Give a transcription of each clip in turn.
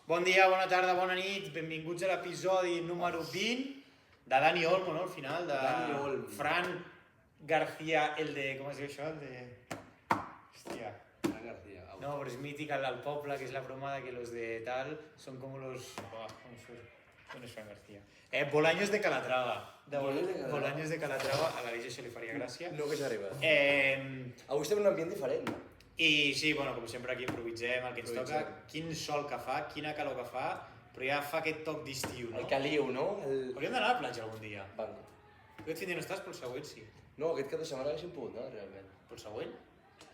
Bon dia, bona tarda, bona nit, benvinguts a l'episodi número 20 de Dani Olmo, no? Al final, de Dani Olmo. Fran García, el de... com es diu això? El de... Hòstia. Fran García. No, però és mític el del poble, que és la broma de que los de tal son como los... ¿cómo es Fran García? Bolaños de Calatrava. Bolaños de Calatrava, a la Lígia això li faria gràcia. No que s'ha arribat. Avui estem en un ambient diferent. I sí, bueno, com sempre aquí improvisem el que ens toca. Quin sol que fa, quina calor que fa, però ja fa aquest toc d'estiu, no? El caliu, no? Hauríem d'anar a la platja algun dia. Banco. Aquest fin de no estàs, però el següent sí. No, aquest cap de setmana haguéssim pogut anar, realment. Però el següent?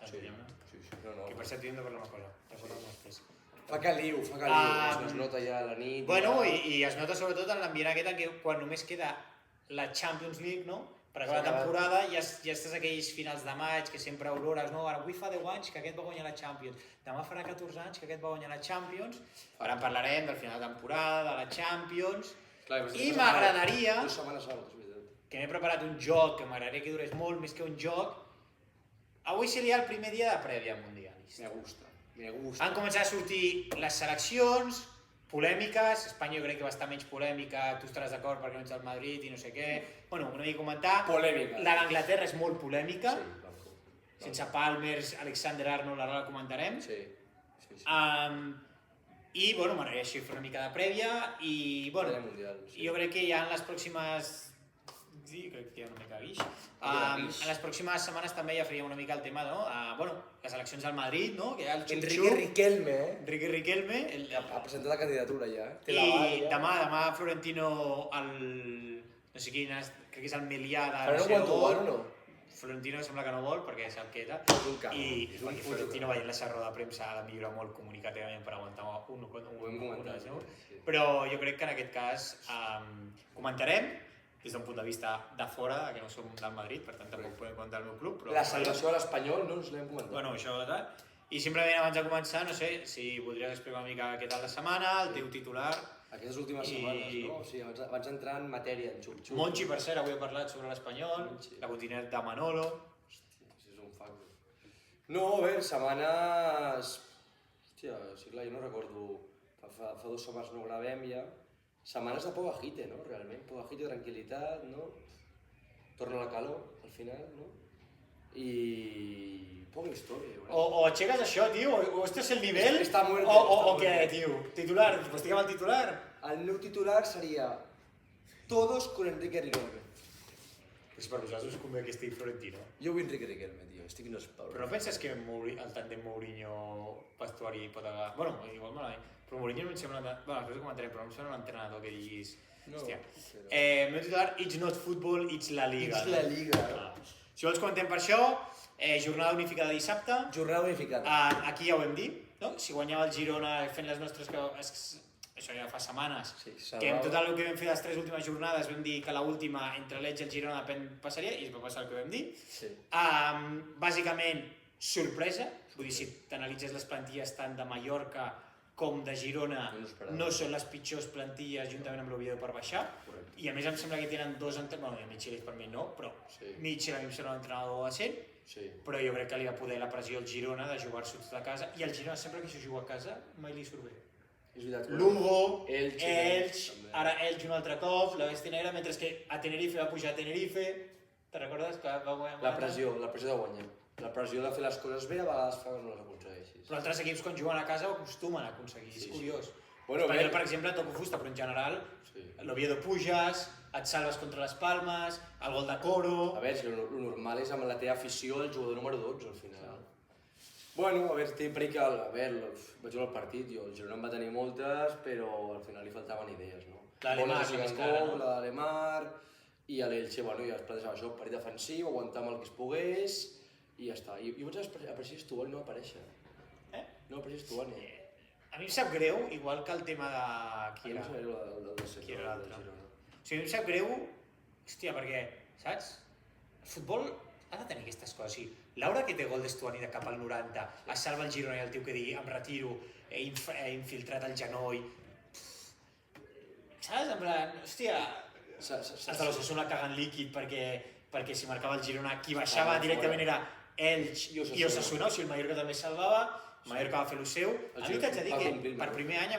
Sí. No. Que per cert t'hi hem de parlar una cosa. Recorda'm després. Fa caliu. Es nota ja a la nit. Bueno, i es nota sobretot en l'ambient aquest en què quan només queda la Champions League, no? Per acabar la temporada ja estàs aquells finals de maig que sempre aurores, no? Ara avui fa 10 anys que aquest va guanyar la Champions, demà farà 14 anys que aquest va guanyar la Champions, ara en parlarem del final de temporada, de la Champions, i m'agradaria, que m'he preparat un joc que m'agradaria que durés molt més que un joc, avui seria el primer dia de prèvia mundialista. Me gusta. Han començat a sortir les seleccions, polèmiques, Espanya jo crec que va estar menys polèmica, tu estaràs d'acord perquè no ets del Madrid i no sé què, bueno, una mica comentar. Polèmica. La d'Anglaterra és molt polèmica, Sí, sense Palmers, Alexander-Arnold, ara la comentarem. Sí. I, bueno, m'agradaria així fer una mica de prèvia i, bueno, jo crec que ja en les pròximes... Sí, crec que hi ha una mica de guix. En les pròximes setmanes també ja faríem una mica el tema, no? Bueno, les eleccions al Madrid, no? Que hi ha el Enrique Riquelme, Enrique Riquelme. ha presentat la candidatura ja. I demà Florentino, no sé quin, crec que és el Melià de... Però no aguanto o no? Florentino sembla que no vol perquè sap què era. I Florentino veient la serra de premsa ha de millorar molt comunicativament per aguantar una. Però jo crec que en aquest cas comentarem des d'un punt de vista de fora, que no som del Madrid, per tant tampoc podem comentar el meu club. La salvació a l'Espanyol no ens l'hem comentat. Bueno, això tal. I simplement abans de començar, no sé, si voldries explicar una mica què tal la setmana, el teu titular... Aquestes últimes setmanes, no? O sigui, abans d'entrar en matèria, en xup-xup... Monchi, per cert, avui ha parlat sobre l'Espanyol, la continuïtat de Manolo... Hòstia, és un facto. No, a veure, setmanes... Hòstia, sí, clar, jo no recordo... Fa 2 setmanes no gravem ja... Setmanes de poca agite, no? Realment, poca agite, tranquil·litat, no? Torna la calor, al final, no? I... poca història, O aixeques això, tio, o este és el nivell, Està muerto, o què, tio? Titular, pues digue'm el titular. El meu titular seria... Todos con Enrique Riquelme. Pues per vosaltres us convé que estigui Florentino. Jo vull Enrique Riquelme, tio, estic inesperable. Però no penses que el tàndem Mourinho-Pastuari pot acabar... Bueno, igual malament. Però Mourinho no em sembla... Bueno, després ho comentarem, però no em sembla un entrenador que diguis... Hòstia. El meu titular, it's not football, it's la Liga. It's la Liga. Si vols comentem per això, jornada unificada dissabte. Jornada unificada. Aquí ja ho hem dit, no? Si guanyava el Girona fent les nostres... Això ja fa setmanes. Que amb tot el que vam fer les 3 últimes jornades vam dir que l'última entre l'Elx i el Girona passaria i es va passar el que vam dir. Bàsicament, sorpresa. Vull dir, si t'analitzes les plantilles tant de Mallorca com de Girona, no són les pitjors plantilles juntament amb l'Oviedo per baixar. I a més em sembla que tenen 2 entrenadors, bueno, Michelis per mi no, però Michel a mi em sembla un entrenador decent, però jo crec que li va poder la pressió al Girona de jugar-s'ho tot a casa, i el Girona sempre que s'ho juga a casa mai li surt bé. Lugo, Elx, ara Elx un altre cop, la Bèstia Negra, mentre que a Tenerife va pujar a Tenerife, te recordes que va guanyar? La pressió de guanyar. La pressió de fer les coses bé a vegades fa que no les aconsegueixis. Però altres equips quan juguen a casa ho acostumen a aconseguir, és curiós. Bueno, Espanyol, per exemple, toco fusta, però en general l'Oviedo puges, et salves contra les Palmes, el gol de Coro... A veure, si el normal és amb la teva afició el jugador número 12, al final. Bueno, a veure, té perill que... A veure, vaig jugar al partit, el Girona en va tenir moltes, però al final li faltaven idees, no? La Lemar, la més cara, no? La Lemar... I a l'Elche, bueno, ja es plantejava això, partit defensiu, aguantar amb el que es pogués... I ja està. I vaig apreciar Estuani no va aparèixer. No va aparèixer Estuani. A mi em sap greu, igual que el tema de... Qui era? Qui era l'altre? O sigui, a mi em sap greu, hòstia, perquè, saps? El futbol ha de tenir aquestes coses. Sí. Laura que té gol d'Estuani de cap al 90, es salva el Girona i el tio que digui em retiro, he infiltrat el genoll... Saps? En plan, hòstia... Els de l'Osasuna caguen líquid perquè si marcava el Girona, qui baixava directament era Elx i Osasuna, o sigui el Mallorca també salvava, Mallorca va fer el seu. A mi t'haig de dir que per primer any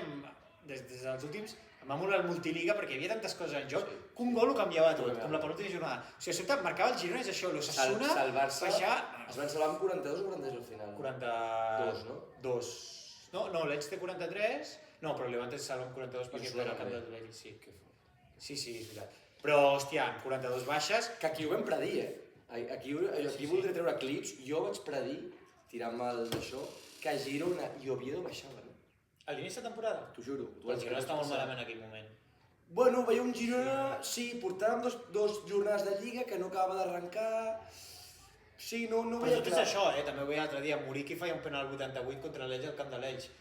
des dels últims, em va molar el multiliga perquè hi havia tantes coses en joc que un gol ho canviava tot, com la penúltima jornada. O sigui, a sobte marcava el Girona, és això, l'Osasuna, baixar... Es van salvar amb 42 o 43 al final? 42, no? 2. No, l'Elx té 43, no, però el Levante es salva amb 42 perquè era el camp del Levante, sí. Sí, és veritat. Però, hòstia, amb 42 baixes... Que aquí ho vam predir, Aquí voldré treure clips, jo vaig predir, tirant-me d'això, que Girona i Oviedo baixaven. A l'inici de temporada? T'ho juro. El Girona està molt malament en aquell moment. Bueno, veia un Girona, sí, portàvem dos jornades de Lliga que no acabava d'arrencar... Sí, no veia clar. Però tot és això, també ho veia l'altre dia, Muriqui feia un penal al 88 contra l'Elx al camp de l'Elx.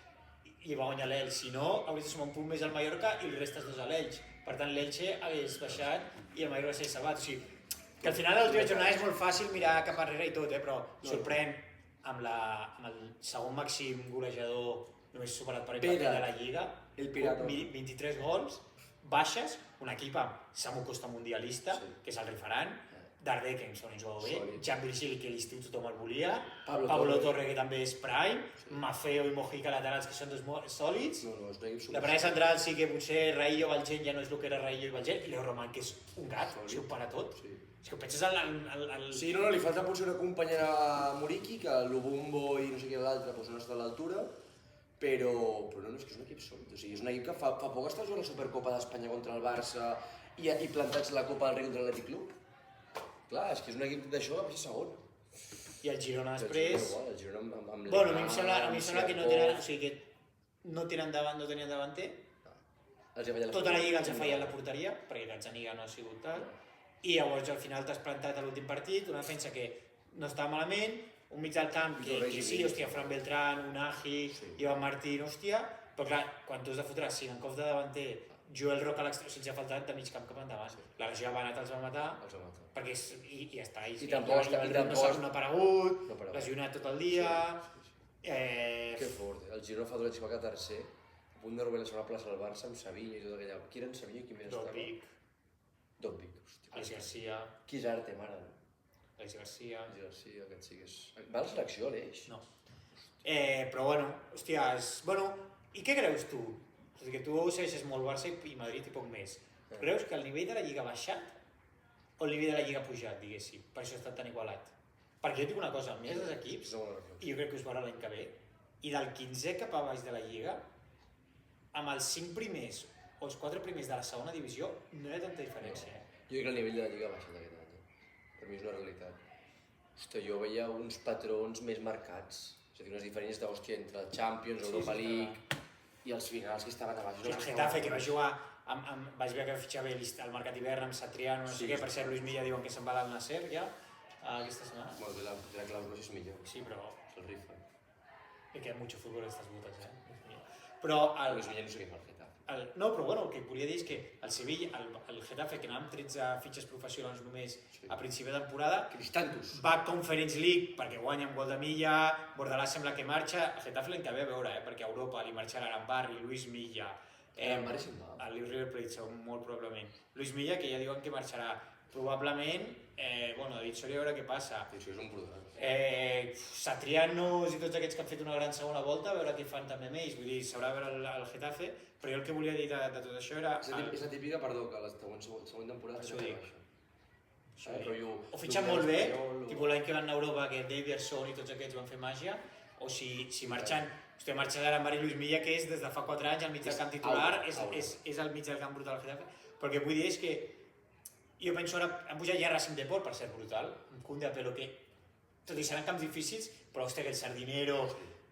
I va guanyar l'Elx, si no, hauries de sumar un punt més al Mallorca i el restes dos a l'Elx. Per tant, l'Elche hagués baixat i el Mallorca s'hagués salvat. O sigui, que al final l'última jornada és molt fàcil mirar cap enrere i tot, però sorprèn amb el segon màxim golejador només superat per Mbappé de la Lliga, 23 gols, baixes, un equip amb Samu Costa mundialista, que és el Rifaran, Darder, que em sembla un jugador bé, Jan Virgili, que a l'estiu tothom el volia, Pablo Torre, que també és prime, Mafeo i Mojica laterals, que són dos sòlids. La parella central sí que potser Raillo Valgent ja no és el que era Raillo i Valgent, i Leo Roman, que és un gat, o sigui, ho para tot. És que penses al... Sí, no, li falta potser una companyera a Muriqui, que l'Ubumbo i no sé què l'altre no està a l'altura, però no, és que és un equip sòlid. O sigui, és un equip que fa poc està jugant la Supercopa d'Espanya contra el Barça i plantats la Copa del Rei contra l'Atlètic Club. Clar, és que és un equip d'això que va ser segon. I el Girona després... El Girona amb bueno, a mi em sembla que no tenen... O sigui, que no tenien davanter. Tota la Lliga els ha fallat la porteria, perquè Gazzaniga no ha sigut tal. I llavors al final t'has plantat a l'últim partit, una defensa que no estava malament, un mig del camp que sí, hòstia, Fran Beltrán, Unagi, Ivan Martín, hòstia, però clar, quan tu has de fotre Sigankov de davanter, Joel Roca a l'extrem, sense faltar de mig camp cap endavant. La Legió Banat els va matar, perquè i ja està. I tampoc no s'ha aparegut, lesionat tot el dia... Que fort, el Girona fa dolents que va quedar tercer, a punt de robar la segona plaça al Barça amb Savinho i tot aquella... Qui era en Savinho i qui més estava? Dobbik. Alex Garcia... Qui és Arte, mare? Alex Garcia... aquest sí que és... Va a la selecció, Aleix? No. Però bueno, hòstia, Bueno, i què creus tu? O sigui que tu segueixes molt Barça i Madrid i poc més. Creus que el nivell de la Lliga ha baixat o el nivell de la Lliga ha pujat, diguéssim? Per això ha estat tan igualat. Perquè jo et dic una cosa, mires els equips, i jo crec que us veurà l'any que ve, i del 15è cap a baix de la Lliga, amb els 5 primers o els 4 primers de la segona divisió, no hi ha tanta diferència. Jo crec que el nivell de la Lliga ha baixat aquest any. Per mi és una realitat. Hòstia, jo veia uns patrons més marcats. És a dir, unes diferències d'hòstia entre el Champions, Europa League i els finals que estaven a baix. El Getafe, que va jugar, vaig veure que va fitxar bé al mercat d'hivern amb Satriano, no sé què, per cert, Luis Milla diuen que se'n va al Nasser ja, aquesta setmana. Bueno, de la clàusula és millor. Sí, però... Se'l rifa. Que queda mucho fútbol estas botes, Però... Luis Milla no sé què fa el Getafe. No, però bueno, el que volia dir és que el Sevilla, el Getafe, que anava amb 13 fitxes professionals només a principi de temporada, va a Conference League perquè guanya amb gol de Milla, Bordalà sembla que marxa, el Getafe l'any que ve a veure, perquè a Europa li marxarà Arambarri, Luis Milla, el River Plate, molt probablement. Luis Milla, que ja diuen que marxarà probablement, bueno, David Soria a veure què passa. Això és un brutal. Satrianos i tots aquests que han fet una gran segona volta, a veure què fan també amb ells, vull dir, s'haurà de veure el Getafe, però jo el que volia dir de tot això era... És la típica, perdó, que la següent temporada... Això ho dic. O fitxen molt bé, tipus l'any que van a Europa, que Davidson i tots aquests van fer màgia, o si marxen, marxa d'Arambar i Luis Milla, que és des de fa 4 anys al mig del camp titular, és al mig del camp brutal del Getafe, però el que vull dir és que jo penso ara, han pujat ja Racing de Port per ser brutal, un Cunde, però que tot i seran camps difícils, però hòstia, que el Sardinero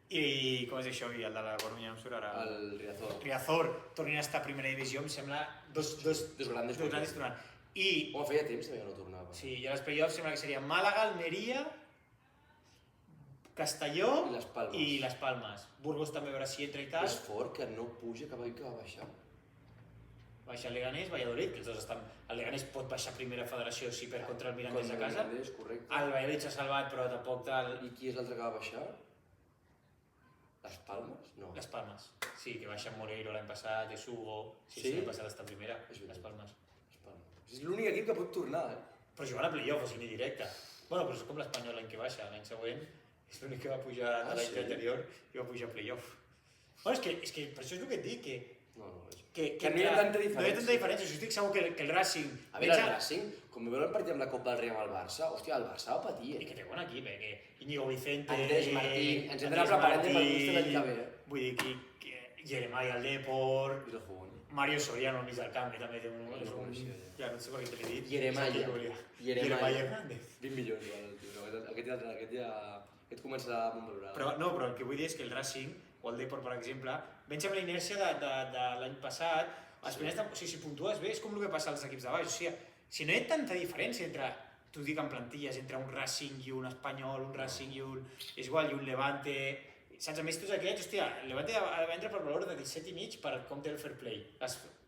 i com és això, i el de la Coruña, em surt ara... El Riazor tornin a estar a primera divisió, em sembla dos grandes tornant. I... Home, feia temps que no tornava. Sí, i a les play-offs sembla que seria Màlaga, Almeria, Castelló i Les Palmes. Burgos també a veure si entra i tal. És fort que no puja, que va baixar. Baixa el Leganés, Valladolid, que els dos estan... El Leganés pot baixar a primera federació si perd contra el Mirandés a casa. El Valladolid s'ha salvat, però tampoc tal... I qui és l'altre que va baixar? Les Palmes? No. Les Palmes. Sí, que baixa Moreiro l'any passat, és Hugo... Sí, l'any passat està a primera, Les Palmes. És l'únic equip que pot tornar, Però jugant a play-off, o sigui, ni directe. Bueno, però és com l'Espanyol l'any que baixa, l'any següent és l'únic que va pujar de l'any anterior i va pujar a play-off. Bueno, és que per això és el que et dic, que Que no hi ha tanta diferència. No hi ha tanta diferència, jo estic segur que el Racing... A veure, el Racing, com veu el partit amb la Copa del Rei amb el Barça, hòstia, el Barça va patir, I que té bon equip, que Íñigo Vicente... Andrés Martín, ens hem d'anar preparant ja per l'inici de l'any que ve, Vull dir, Jeremai al Depor... I el Jugón. Mario Soriano al mig del camp, que també té un... Ja no sé per què te l'he dit. Jeremai Hernández. 20 milions, igual, el tio. Aquest comença a montvalorada. Però el que vull dir és que el Racing, o el Depor, per exemple, vens amb la inèrcia de l'any passat, si puntues bé, és com el que passa als equips de baix. O sigui, si no hi ha tanta diferència entre, t'ho dic en plantilles, entre un Racing i un Espanyol, un Racing i un... És igual, i un Levante... Saps, a més, tots aquests, hòstia, el Levante va vendre per valor de 17,5 per com té el fair play.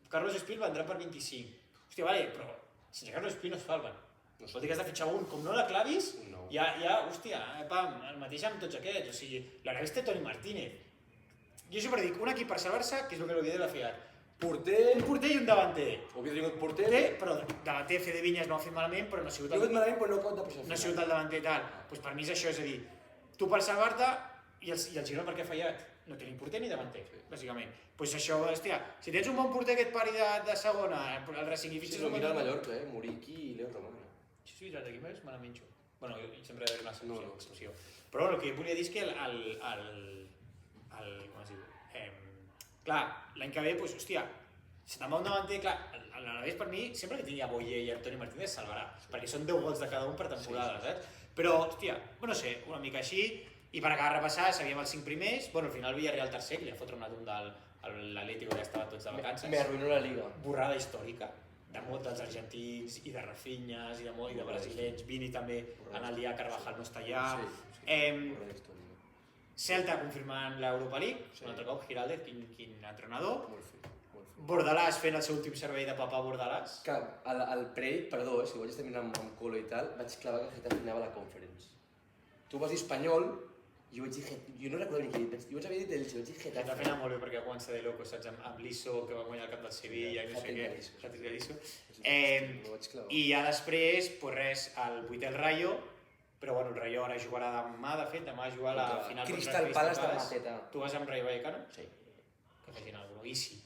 Carlos Espil vendrà per 25. Hòstia, vale, però sense Carlos Espil no es salven. Vol dir que has de fitxar un, com no la clavis, ja, hòstia, pam, el mateix amb tots aquests. O sigui, l'Aragonès té Toni Martínez. Jo sempre dic, un equip per salvar-se, que és el que l'Oviedo l'ha fiat. Un porter i un davanter. Oviedo ha tingut porter. Però davanter Fede Viñas no ho ha fet malament, però no ha sigut no ha sigut el davanter tal. Doncs per mi és això, és a dir, tu per salvar-te i el Girona perquè ha fallat, no té ni porter ni davanter, bàsicament. Doncs això, hòstia, si tens un bon porter que et pari de segona, el Racing i fitxes... Sí, mira el Mallorca, Muriqui i Leo Romano. Sí, veritat, aquí més me la menjo. Bueno, jo sempre he de donar l'excepció. Però el que volia dir és que com es diu? Clar, l'any que ve, doncs, hòstia, si te'n va un davanter, clar, l'Alavés per mi, sempre que tingui a Boye i a Toni Martínez salvarà, perquè són 10 gols de cada un per temporada, saps? Però, hòstia, no sé, una mica així, i per acabar de repassar, sabíem els 5 primers, bueno, al final Villarreal tercer, que li ha fotre un atum de l'Atlético, que estaven tots de vacances. M'arruïnó la Liga. Borrada històrica, de molts dels argentins, i de Rafinhas, i de brasilens, Vini també, en el dia Carvajal no està allà. Celta confirmant l'Europa League, un altre cop, Giraldez, quin entrenador. Bordalàs fent el seu últim servei de papà Bordalàs. Que al Prey, perdó, si ho vaig estar mirant amb Colo i tal, vaig clavar que Getafe anava a la Conference. Tu vas dir Espanyol, jo vaig dir Getafe, jo no recordo ni què he dit, jo vaig haver dit Elche, vaig dir Getafe. Getafe anava molt bé perquè va començar de loco, saps, amb l'Iso, que va guanyar el camp del Sevilla i no sé què. Getafe l'Iso. I ja després, pues res, el 8è el Rayo, però bueno, el Rayo ara jugarà demà, de fet, demà jugarà a la final contra Crystal Palace de Mateta. Tu vas amb Rayo Vallecano? Sí. Que facin alguna cosa.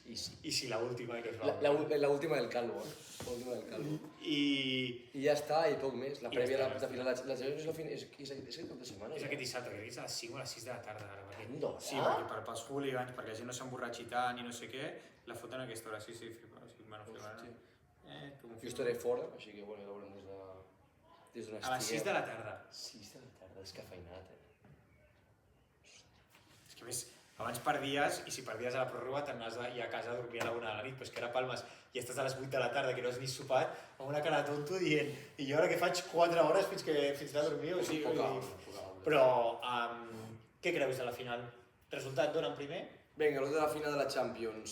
Easy, la última que es va. La última del Calvo, l'última del Calvo. I ja està, i poc més. La prèvia de final, la Champions és aquest cap de setmana. És aquest dissabte, crec que és a les 5 o a les 6 de la tarda. Quina hora? Sí, perquè pels hooligans, perquè la gent no s'emborratxi tant i no sé què, la foten a aquesta hora, sí, Jo estaré fora, així que bueno, ja veurem des d'una estia. A les 6 de la tarda. 6 de la tarda, descafeinat, És que a més, abans perdies, i si perdies a la pròrroga t'anaves ja a casa a dormir a la 1 de la nit, però és que ara Palmes i estàs a les 8 de la tarda, que no has ni sopat, amb una cara tonto dient, i jo ara que faig 4 hores fins anar a dormir, o sigui... Però, què creus de la final? Resultat donen primer? Vinga, l'últim de la final de la Champions.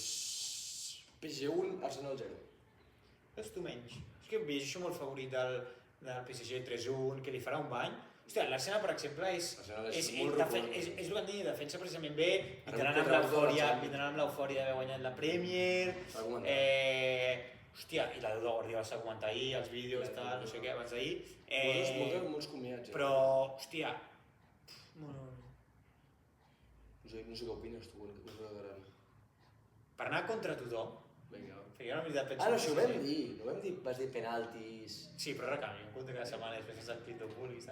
PSG 1, Arsenal 0. Veus tu menys. És que veig molt favorit del PSG 3-1, que li farà un bany. Hòstia, l'Arsenal, per exemple, és el que em deia, defensa precisament bé, vindran amb l'eufòria d'haver guanyat la Premier. Hòstia, i la deu de Guardiola s'ha comentat ahir, els vídeos, no sé què, abans d'ahir. Molts comiats. Però, hòstia... No sé què opines, tu, no sé gran. Per anar contra tothom, jo la veritat penso... No, això ho vam dir, vas dir penaltis... Sí, però recanvi, un compte cada setmana després de sentit d'on vulguis.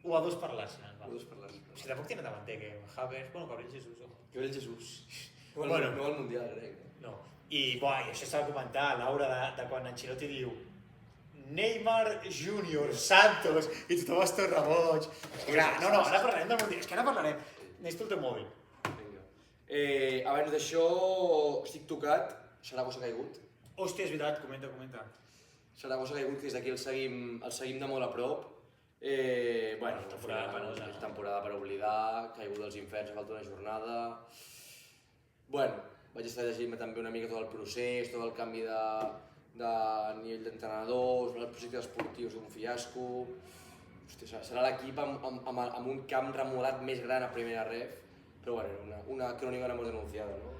1-2 per l'Arsenal, va. 1-2 per l'Arsenal. Si tampoc tiene davanter, que Havertz, bueno, Gabriel Jesús. Gabriel Jesús. No al Mundial, crec. No. I això s'ha de comentar, Laura, de quan Ancelotti diu Neymar Júnior, Santos, i tothom es torna boig. No, ara parlarem del Mundial, és que ara parlarem. Necessito el teu mòbil. Abans d'això, estic tocat, Saragossa ha caigut. Hòstia, és veritat, comenta. Saragossa ha caigut, que des d'aquí el seguim de molt a prop. Bueno, temporada per oblidar, caigut dels inferns, ha faltat una jornada. Bueno, vaig estar llegint també una mica tot el procés, tot el canvi de nivell d'entrenadors, el projecte esportiu és un fiasco. Hòstia, serà l'equip amb un camp remodelat més gran a primera ref, però bueno, una crònica no hemos denunciado, no?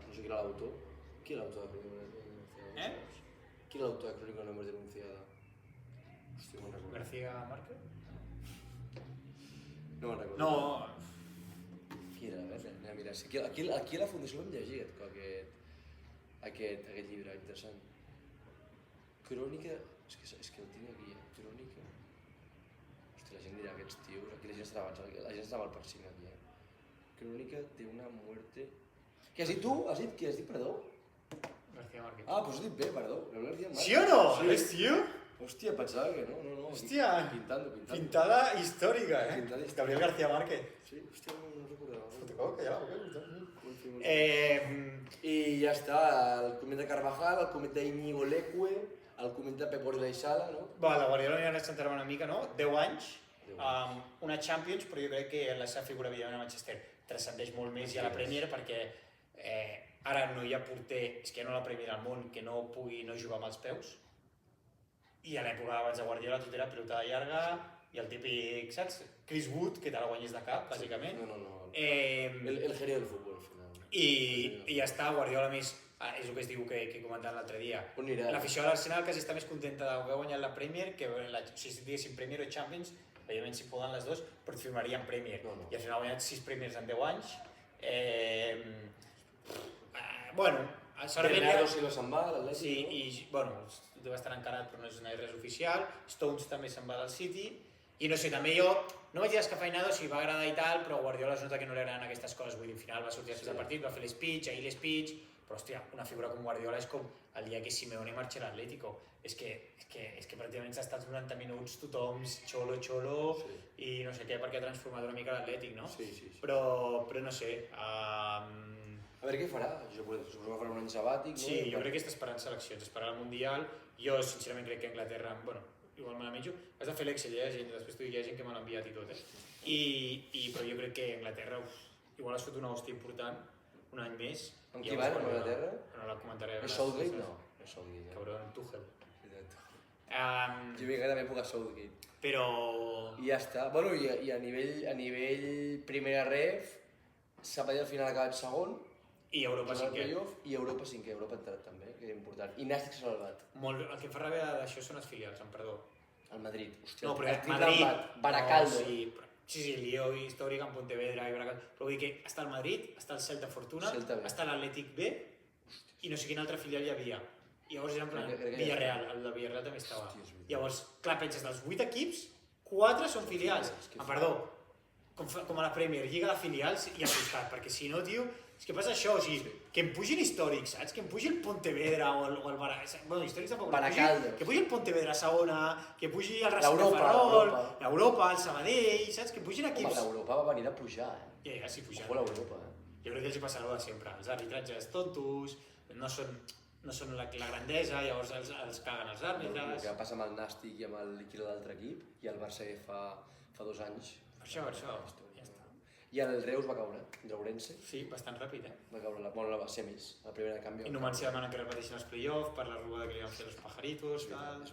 No sé qui era l'autor. Qui era l'autor de Crónica no hemos denunciado? Qui era l'autor de Crónica no hemos denunciado? Hòstia, no me'n recordo. García Márquez? No me'n recordo. No. Qui era? A veure, mira, aquí a la Fundació vam llegir aquest... aquest llibre, interessant. Crònica... És que el tinc aquí, Crònica... Hòstia, la gent dirà aquests tios, aquí la gent està mal per cima aquí, Crònica de una muerte... Què has dit tu? Has dit, perdó? García Márquez. Ah, doncs has dit bé, perdó. García Márquez. Sí o no? Sí. ¿Ves, tío? Hòstia, pensava que no. Hòstia. Pintando. Pintada histórica, Pintada histórica. Gabriel García Márquez. Sí, hòstia, no recordava. Fotococa, ja, I ja està, el coment de Carvajal, el coment d'Iñigo Leque, el coment de Pep Guardiola i Sala, no? Va, la Guardiola m'hi va centrar una mica, no? 10 anys, una Champions, però jo crec que la seva figura evidentment a Manchester transcendeix molt més ja a la Premier perquè ara no hi ha porter, és que ja no la Premier al món, que no pugui no jugar amb els peus. I a l'època abans de Guardiola tot era pilotada llarga i el típic, saps? Chris Wood, que te la guanyes de cap, bàsicament. No. El genio del futbol, al final. I ja està, Guardiola més, és el que es diu que he comentat l'altre dia. On anirà? L'afició de l'Arsenal quasi està més contenta d'haver guanyat la Premier que si diguéssim Premier o Champions, evidentment si poden les dues, però et firmarien Premier. I al final ha guanyat 6 Premiers en 10 anys. Bueno, Bernardo Silva se'n va, l'Atlètic. Sí, i bueno, deu estar encarat però no és res oficial. Stones també se'n va del City. I no sé, també jo no vaig dir descafeinado, si va agradar i tal, però Guardiola es nota que no li agraden aquestes coses. Vull dir, al final va sortir després del partit, va fer l'espeech, ahir l'espeech, però hòstia, una figura com Guardiola és com el dia que Simeone marxa a l'Atlético. És que pràcticament s'ha estat 90 minuts tothom xolo i no sé què, perquè ha transformat una mica l'Atlètic, no? Sí. Però no sé... A veure què farà, suposo que farà un any sabàtic, no? Sí, jo crec que està esperant seleccions, esperarà el Mundial. Jo sincerament crec que Anglaterra, bueno, igual me la menjo, has de fer l'Excel, després t'ho dic, hi ha gent que me l'ha enviat i tot, però jo crec que Anglaterra igual has fet una hòstia important, un any més. Amb qui van, amb Anglaterra? No la comentaré. És Southgate? No, és Southgate. Cabron, Tuchel. Jo vinc també puc a Southgate. Però... I ja està. Bueno, i a nivell primera ref, Sabadell al final ha acabat segon. I Europa cinquè. I Europa cinquè, Europa ha entrat també, que era important. I Nàstic s'ha salvat. El que em fa ràbia d'això són els filials, amb perdó. El Madrid, hòstia. No, però Madrid, Baracaldo. Sí, el lío històric amb Pontevedra i Baracaldo. Però vull dir que està el Madrid, està el Celta Fortuna, està l'Atlètic B i no sé quin altre filial hi havia. I llavors era en plan Villarreal, el de Villarreal també estava. Llavors, clar, penses, dels 8 equips, 4 són filials. Perdó, com a la Premier, lliga de filials i al costat, perquè si no, tio, és que passa això, o sigui, que em pugin històrics, saps? Que em pugi el Pontevedra o el Baracaldo, bueno, històrics tampoc, que pugi el Pontevedra a segona, que pugi el Racing de Ferrol, l'Europa, el Sabadell, saps? Que pugin equips... Home, l'Europa va venir de pujar, Ja, sí, pujar. Ojo l'Europa, Jo crec que els hi passa de sempre, els arbitratges tontos, no són la grandesa, llavors els caguen els àrbitres... El que va passar amb el Nàstic i amb el Liquid d'altre equip, i el Barça fa 2 anys... Per això, ja està. I el Reus va caure, Ourense. Sí, bastant ràpid, Va caure a semis, a la primera de canvi. I Numancia demana que repeteixin els play-offs per la robada que li van fer els pajaritos, tal...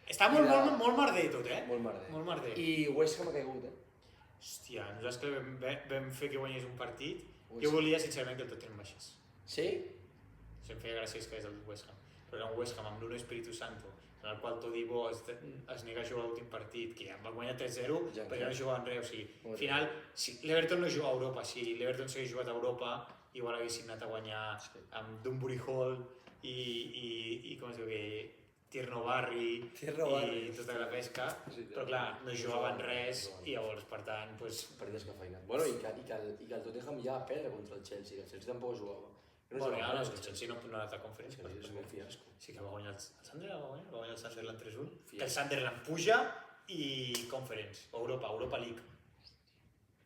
Està molt merder tot, Molt merder. I West Ham ha caigut, Hòstia, nosaltres que vam fer que guanyés un partit, jo volia sincerament que el Tottenham baixés. Sí? Em feia gràcia que és el West Ham, però era un West Ham amb l'Uno Espíritu Santo, en el qual Todibo es nega a jugar l'últim partit, que ja va guanyar 3-0, però ja no jugava en res, o sigui, al final, si l'Everton no juga a Europa, si l'Everton s'hagués jugat a Europa, igual haguéssim anat a guanyar amb Dunbury Hall i com es diu que... Tierno Barri i tota la pesca, però clar, no jugaven res i llavors, per tant, doncs... Per descafeinat. Bueno, i que el Tottenham ja va perdre contra el Chelsea, que el Chelsea tampoc jugava. Bueno, ja no, el Chelsea no ha anat a conferència. És un fiasco. Sí que va guanyar el Sunderland, va guanyar el Sunderland 3-1. Que el Sunderland puja i Conference, Europa League.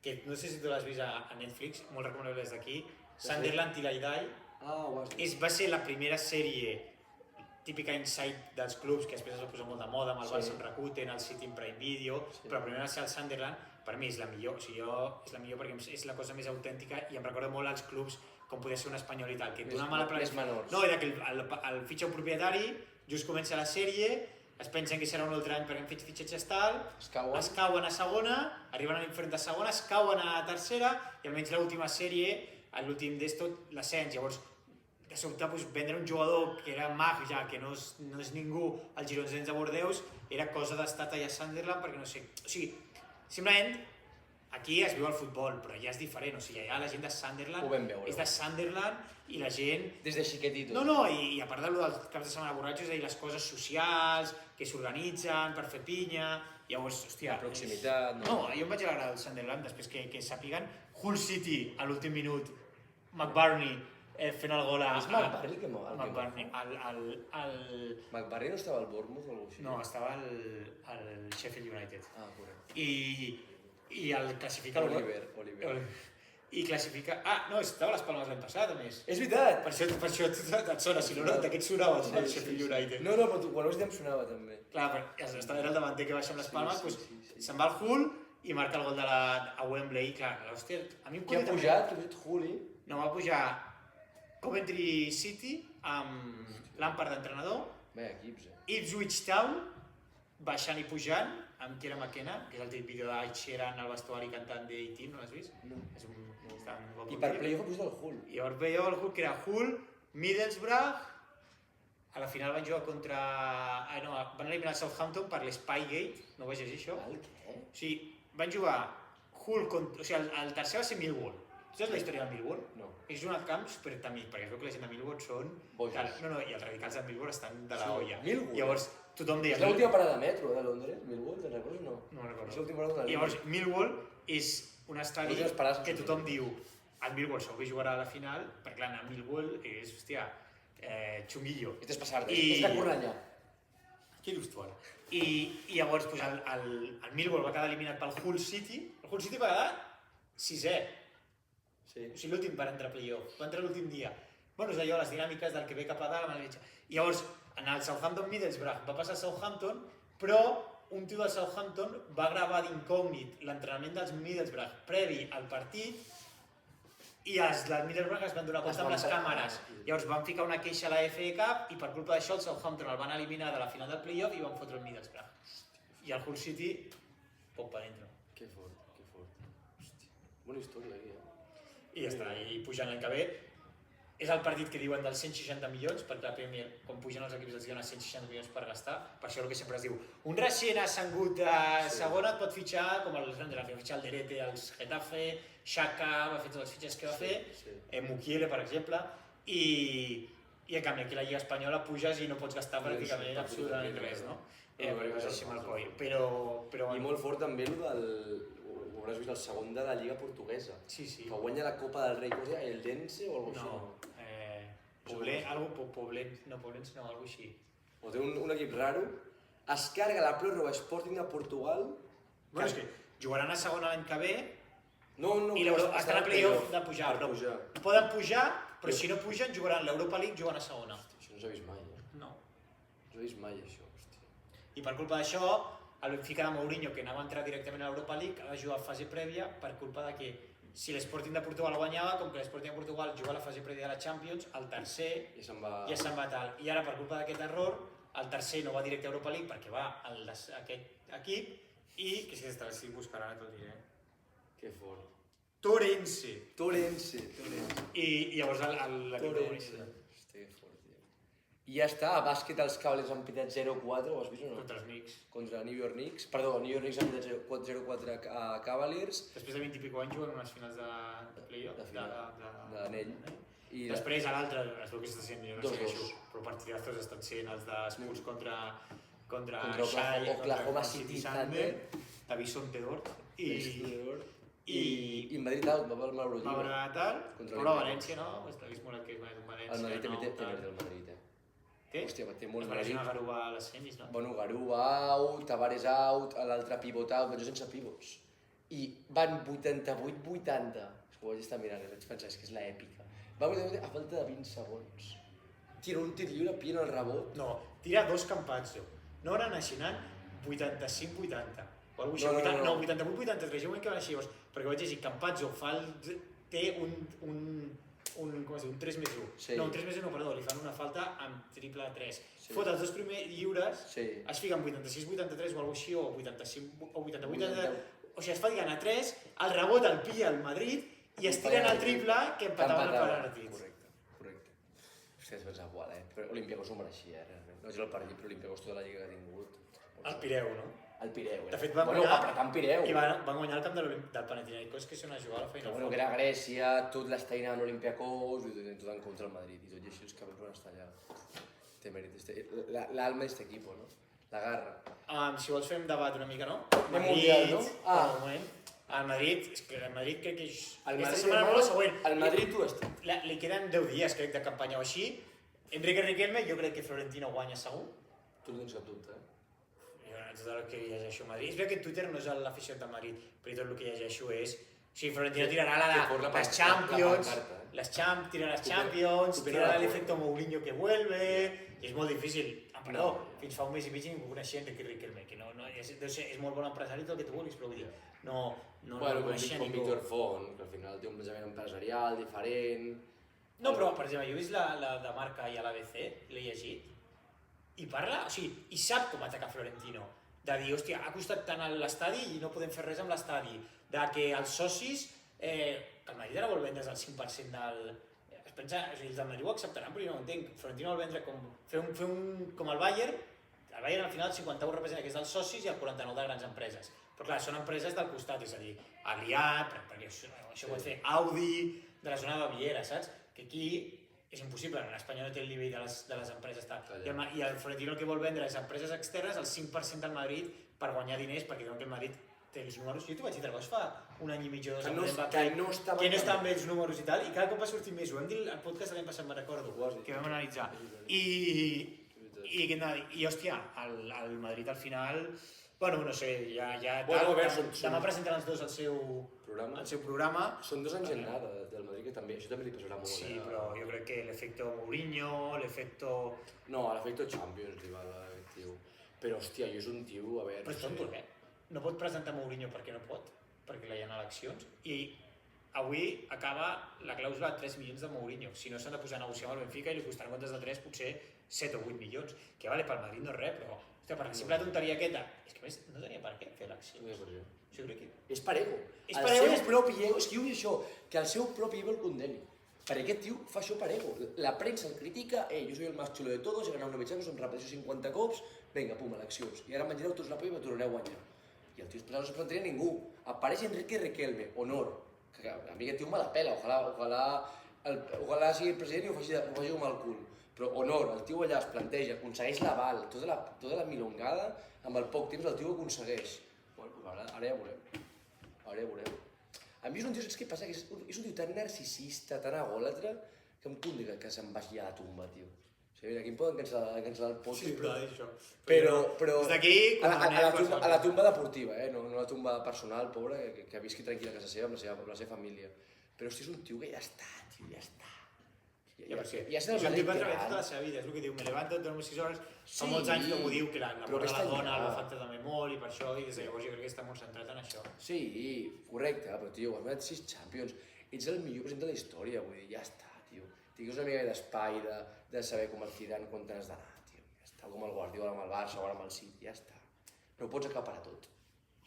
Que no sé si tu l'has vist a Netflix, molt recomanable des d'aquí. Sunderland Till I Die. Va ser la primera sèrie típica insight dels clubs, que després es va posar molt de moda, amb el Barça en Rakuten, el City en Prime Video, però primer va ser el Sunderland, per mi és la millor, és la millor perquè és la cosa més autèntica i em recorda molt als clubs com podia ser un Espanyol i tal, que d'una mala planificació... No, era que el fitxa un propietari, just comença la sèrie, es pensen que serà un altre any perquè han fet fitxatges tal, es cauen a segona, arriben a l'infern de segona, es cauen a tercera i almenys l'última sèrie, l'últim d'esto, l'ascens, llavors de sobte vendre un jugador que era mag ja, que no és ningú als Girondins de Bordeus, era cosa d'estar allà a Sunderland perquè no sé... O sigui, simplement aquí es viu el futbol, però ja és diferent, o sigui, allà la gent de Sunderland Ho vam veure. és de Sunderland i la gent... Des de xiquetito. No, i a part dels caps de setmana borratxos, les coses socials, que s'organitzen per fer pinya, llavors, hòstia... La proximitat, no? No, jo em vaig agradar al Sunderland després que sàpiguen. Hull City, a l'últim minut, McBurney fent el gol a... És McBurney que mola. McBurney, McBurney no estava al Bournemouth o alguna cosa així? No, estava al Sheffield United. Ah, correcte. I el classifica... Oliver. I classifica... Ah, no, estava a les Palmes l'any passat, a més. És veritat! Per això et sona, si no, d'aquest sonava el Sheffield United. No, però quan ho has dit em sonava també. Clar, era el davanter que baixa amb les Palmes, doncs se'n va al Hull i marca el gol a Wembley. Clar, hòstia, a mi em Qui ha pujat? Qui ha pujat Hulli? No, va pujar Coventry City amb Lampard d'entrenador, Bé, equips, Ipswich Town, baixant i pujant, amb Kieran McKenna, que és el típic vídeo d'Ed Sheeran al vestuari cantant de 18, no l'has vist? No. És està un bon I per vídeo. playoff ha pujat el Hull. I per playoff el Hull, que era Hull, Middlesbrough, a la final van jugar contra... no, van eliminar el Southampton per l'Spygate, no ho vaig llegir això? El què? O sigui, van jugar Hull contra... O sigui, el tercer va ser Millwall. Tu saps la història del Millwall? No. És un camp supertècnic, perquè es veu que la gent de Millwall són... Bojos. No, i els radicals de Millwall estan de la Sí. olla. Millwall? Llavors, tothom deia... És l'última parada de metro de Londres, Millwall, te'n recordes o no? No recordo. És l'última parada de Londres. Llavors, Millwall és un estadi L'últimes parades que són tothom diu el Millwall segur que jugarà a la final, perquè clar, el Millwall és, hòstia, xunguillo. I t'has passat, I- és de Cornellà. Què dius tu ara? I llavors pues, el Millwall va quedar eliminat pel Hull City. El Hull City va quedar 6è. Sí. O sigui, l'últim per entrar a playoff. Va entrar l'últim dia. Bueno, és allò, les dinàmiques del que ve cap a dalt, I llavors, en el Southampton Middlesbrough va passar a Southampton, però un tio del Southampton va gravar d'incògnit l'entrenament dels Middlesbrough previ al partit i els del Middlesbrough es van donar compte amb les càmeres. Llavors van ficar una queixa a la FA Cup i per culpa d'això el Southampton el van eliminar de la final del playoff i van fotre el Middlesbrough. I el Hull City, poc per entrar. Que fort, que fort. Hòstia, bona història aquí, I ja està, i pujant l'any que ve. És el partit que diuen dels 160 milions, perquè la Premier, quan pugen els equips, els diuen 160 milions per gastar. Per això el que sempre es diu, un recient ascengut de segona et pot fitxar, com els Rangers, va fitxar el Derete, els Getafe, Xhaka, va fer tots els fitxes que va fer, Mukiele, per exemple, i en canvi aquí a la Lliga Espanyola puges i no pots gastar pràcticament absolutament res, no? Perquè vas així amb el coll. Però... I molt fort també el del... Ho hauràs vist, el segon de la Lliga Portuguesa. Sí, sí. Que guanya la Copa del Rei, com es deia, el Dense o alguna cosa No, Poblense no, algo així. O té un equip raro. Es carga la pròrroga Sporting de Portugal. Bueno, és que jugaran a segona l'any que ve No, i estan a playoff de pujar. Per pujar. Poden pujar, però si no pugen jugaran l'Europa League jugant a segona. Això no s'ha vist mai, No. No s'ha vist mai, això, hòstia. I per culpa d'això, el Benfica de Mourinho, que anava a entrar directament a l'Europa League, ha de jugar a fase prèvia per culpa de que si l'Sporting de Portugal guanyava, com que l'Sporting de Portugal juga a la fase prèvia de la Champions, el tercer I se'n va... ja se'n va tal. I ara, per culpa d'aquest error, el tercer no va directe a Europa League perquè va a aquest equip i, que si estic buscant ara t'ho diré, Que fort. Torense. Torense. I llavors l'equip de Torense. Mourinho Hòstia, que fort, tio. I ja està, a bàsquet els Cavaliers han pitat 0-4, ho has vist o no? contra els Knicks. Contra New York Knicks. Perdó, New York Knicks han pitat 0-4 a Cavaliers. Després de 20 i pico anys juguen unes finals de playoff. De final, de l'anell. I Després, a l'altre, es veu que està sent, jo no 2-2. segueixo, però partidazos estan sent els de Spurs contra Oklahoma City Thunder. Davison Pedort I Madrid out, va pel Mauro va Llibre. veure tal, Contra però l'Inter. València no, està vist molt el que és un València. El Madrid també té tal. merda, el Madrid, Té? Hòstia, té molt Es va lesionar Madrid. Garuba a les semis, no? Bueno, Garuba out, Tavares out, l'altre pivot out, van sense pivots. I van 88-80. És que ho vaig estar mirant i vaig pensar, és que és l'èpica. Van 88 a falta de 20 segons. Tira un tir lliure, pillen el rebot. No, tira dos Campazzo. No van així anant 85-80. O alguna cosa així. No. No, 88-83, jo vull que van així, llavors, perquè vaig llegir Campazzo té un 3+1. Sí. No, un 3+1 no, perdó, li fan una falta amb triple 3. Sí. Fot els dos primers lliures, Sí. es fiquen 86-83 o alguna així, o 85 o 88-83. O sigui, es fa a 3, el rebot el pilla el Madrid i es tiren el triple que empataven el partit. Correcte. Hòstia, es pensa, igual, però Olympiacos ho mereixia, realment. No és el partit, però Olympiacos tota la lliga que ha tingut. El Pireu, no? al Pireu. De fet, van bueno, guanyar... apretant Pireu. I van guanyar el camp del Panathinaikos, que és una jugada a la Que, Final bueno, que era Grècia, tot l'està anant a Olympiacos, i tot en contra del Madrid, i tot i així els cabrons van estar allà. Té mèrit, l'alma d'este equipo, no? La garra. Si vols fer un debat una mica, no? Anem mundial, no? Un moment. El Madrid, és que el Madrid crec que és... El Aquesta Madrid, setmana no, la següent. el Madrid tu estat. Li queden 10 dies, crec, de campanya o així. Enrique Riquelme, jo crec que Florentino guanya segur. Tu no tens cap dubte, Tot el que llegeixo a Madrid. És veritat que Twitter no és l'afició de Madrid, però tot el que llegeixo és... O sigui, Florentino tirarà les Champions, tirarà les Champions, tirarà l'efecte Mourinho que vuelve... I és molt difícil. Perdó, fins fa un mes i mig ningú coneixia Enrique Riquelme, que és molt bon empresari tot el que tu vulguis, però vull dir, no coneixia com ningú. Víctor Font, que al final té un plantejament empresarial diferent... No, però, per exemple, jo he vist la de Marca i a l'ABC, l'he llegit, i parla, o sigui, i sap com atacar Florentino. De dir, hòstia, ha costat tant a l'estadi i no podem fer res amb l'estadi. De que els socis, que el Madrid ara vol vendre's el 5% del... Es pensa, o sigui, els del Madrid ho acceptaran, però jo no ho entenc. Florentino vol vendre com... Fer un com el Bayern al final el 51 representa que és dels socis i el 49 de grans empreses. Però clar, són empreses del costat, és a dir, Aliat, perquè això pot fer Audi, de la zona de Baviera, saps? Que aquí és impossible, l'Espanya no té el nivell de les empreses tal. I el Florentino el que vol vendre és empreses externes el 5% del Madrid per guanyar diners, perquè diuen que el Madrid té els números. Jo t'ho vaig dir llavors fa un any i mig o dos que no estaven bé els números i tal, i cada cop va sortir més. Ho vam dir al podcast de l'any passat, me'n recordo, que vam analitzar. I hòstia, el Madrid al final... Bueno, no sé, demà presenten els dos el seu programa. Són 2 anys en nada del Madrid, que també, això també li passarà molt. Sí, però jo crec que l'efecte Mourinho, l'efecte... No, l'efecte Champions, tio. Però, hòstia, jo és un tio, a veure... Però és tonto, eh? No pot presentar Mourinho perquè no pot, perquè hi ha eleccions. I avui acaba la clàusula de 3 milions de Mourinho. Si no s'han de posar a negociar amb el Benfica i li costaran comptes de 3, potser 7 o 8 milions. Que vale, pel Madrid no és res, però... Hòstia, per la simple tonteria aquesta... És que a més no tenia per què fer eleccions. No és per què. Jo crec que... És per ego. És per ego. El seu propi ego, és que jo vull això, que el seu propi ego el condeni. Perquè aquest tio fa això per ego. La premsa el critica, jo soy el más chulo de todos, he ganat 9 Champions, em repeteixo 50 cops, vinga, pum, eleccions. I ara menjareu tots la polla i me tornareu a guanyar. I el tio no es presentaria ningú. Apareix Enrique Riquelme, honor. Que a mi aquest tio me la pela, ojalà sigui el president i ho faci com el cul. Però honor, el tio allà es planteja, aconsegueix l'aval, tota la milongada, amb el poc temps el tio ho aconsegueix. Bueno, ara ja veurem. Ara ja veurem. A mi és un tio, saps què passa? Que és un tio tan narcisista, tan egòlatre, que em punt que se'n vagi a la tumba, tio. O sigui, aquí em poden cancel·lar el podcast. Sí, però això. Però des d'aquí... a la tumba deportiva, no la tumba personal, pobra, que visqui tranquil a casa seva amb la seva família. Però hosti, és un tio que ja està, tio, ja està. Ja, perquè és el Madrid va treballar tota la seva vida, és el que diu, me levanto, dormo 6 hores, fa molts anys que m'ho diu, que la mort de la dona el va afectar també molt i per això, i des de llavors jo crec que està molt centrat en això. Sí, correcte, però tio, has guanyat 6 Champions, ets el millor president de la història, vull dir, ja està, tio. Tingues una mica d'espai, de saber com et tiren, quan t'has d'anar, tio. Ja està, com el Guardiola amb el Barça o ara amb el City, ja està. No ho pots acaparar tot,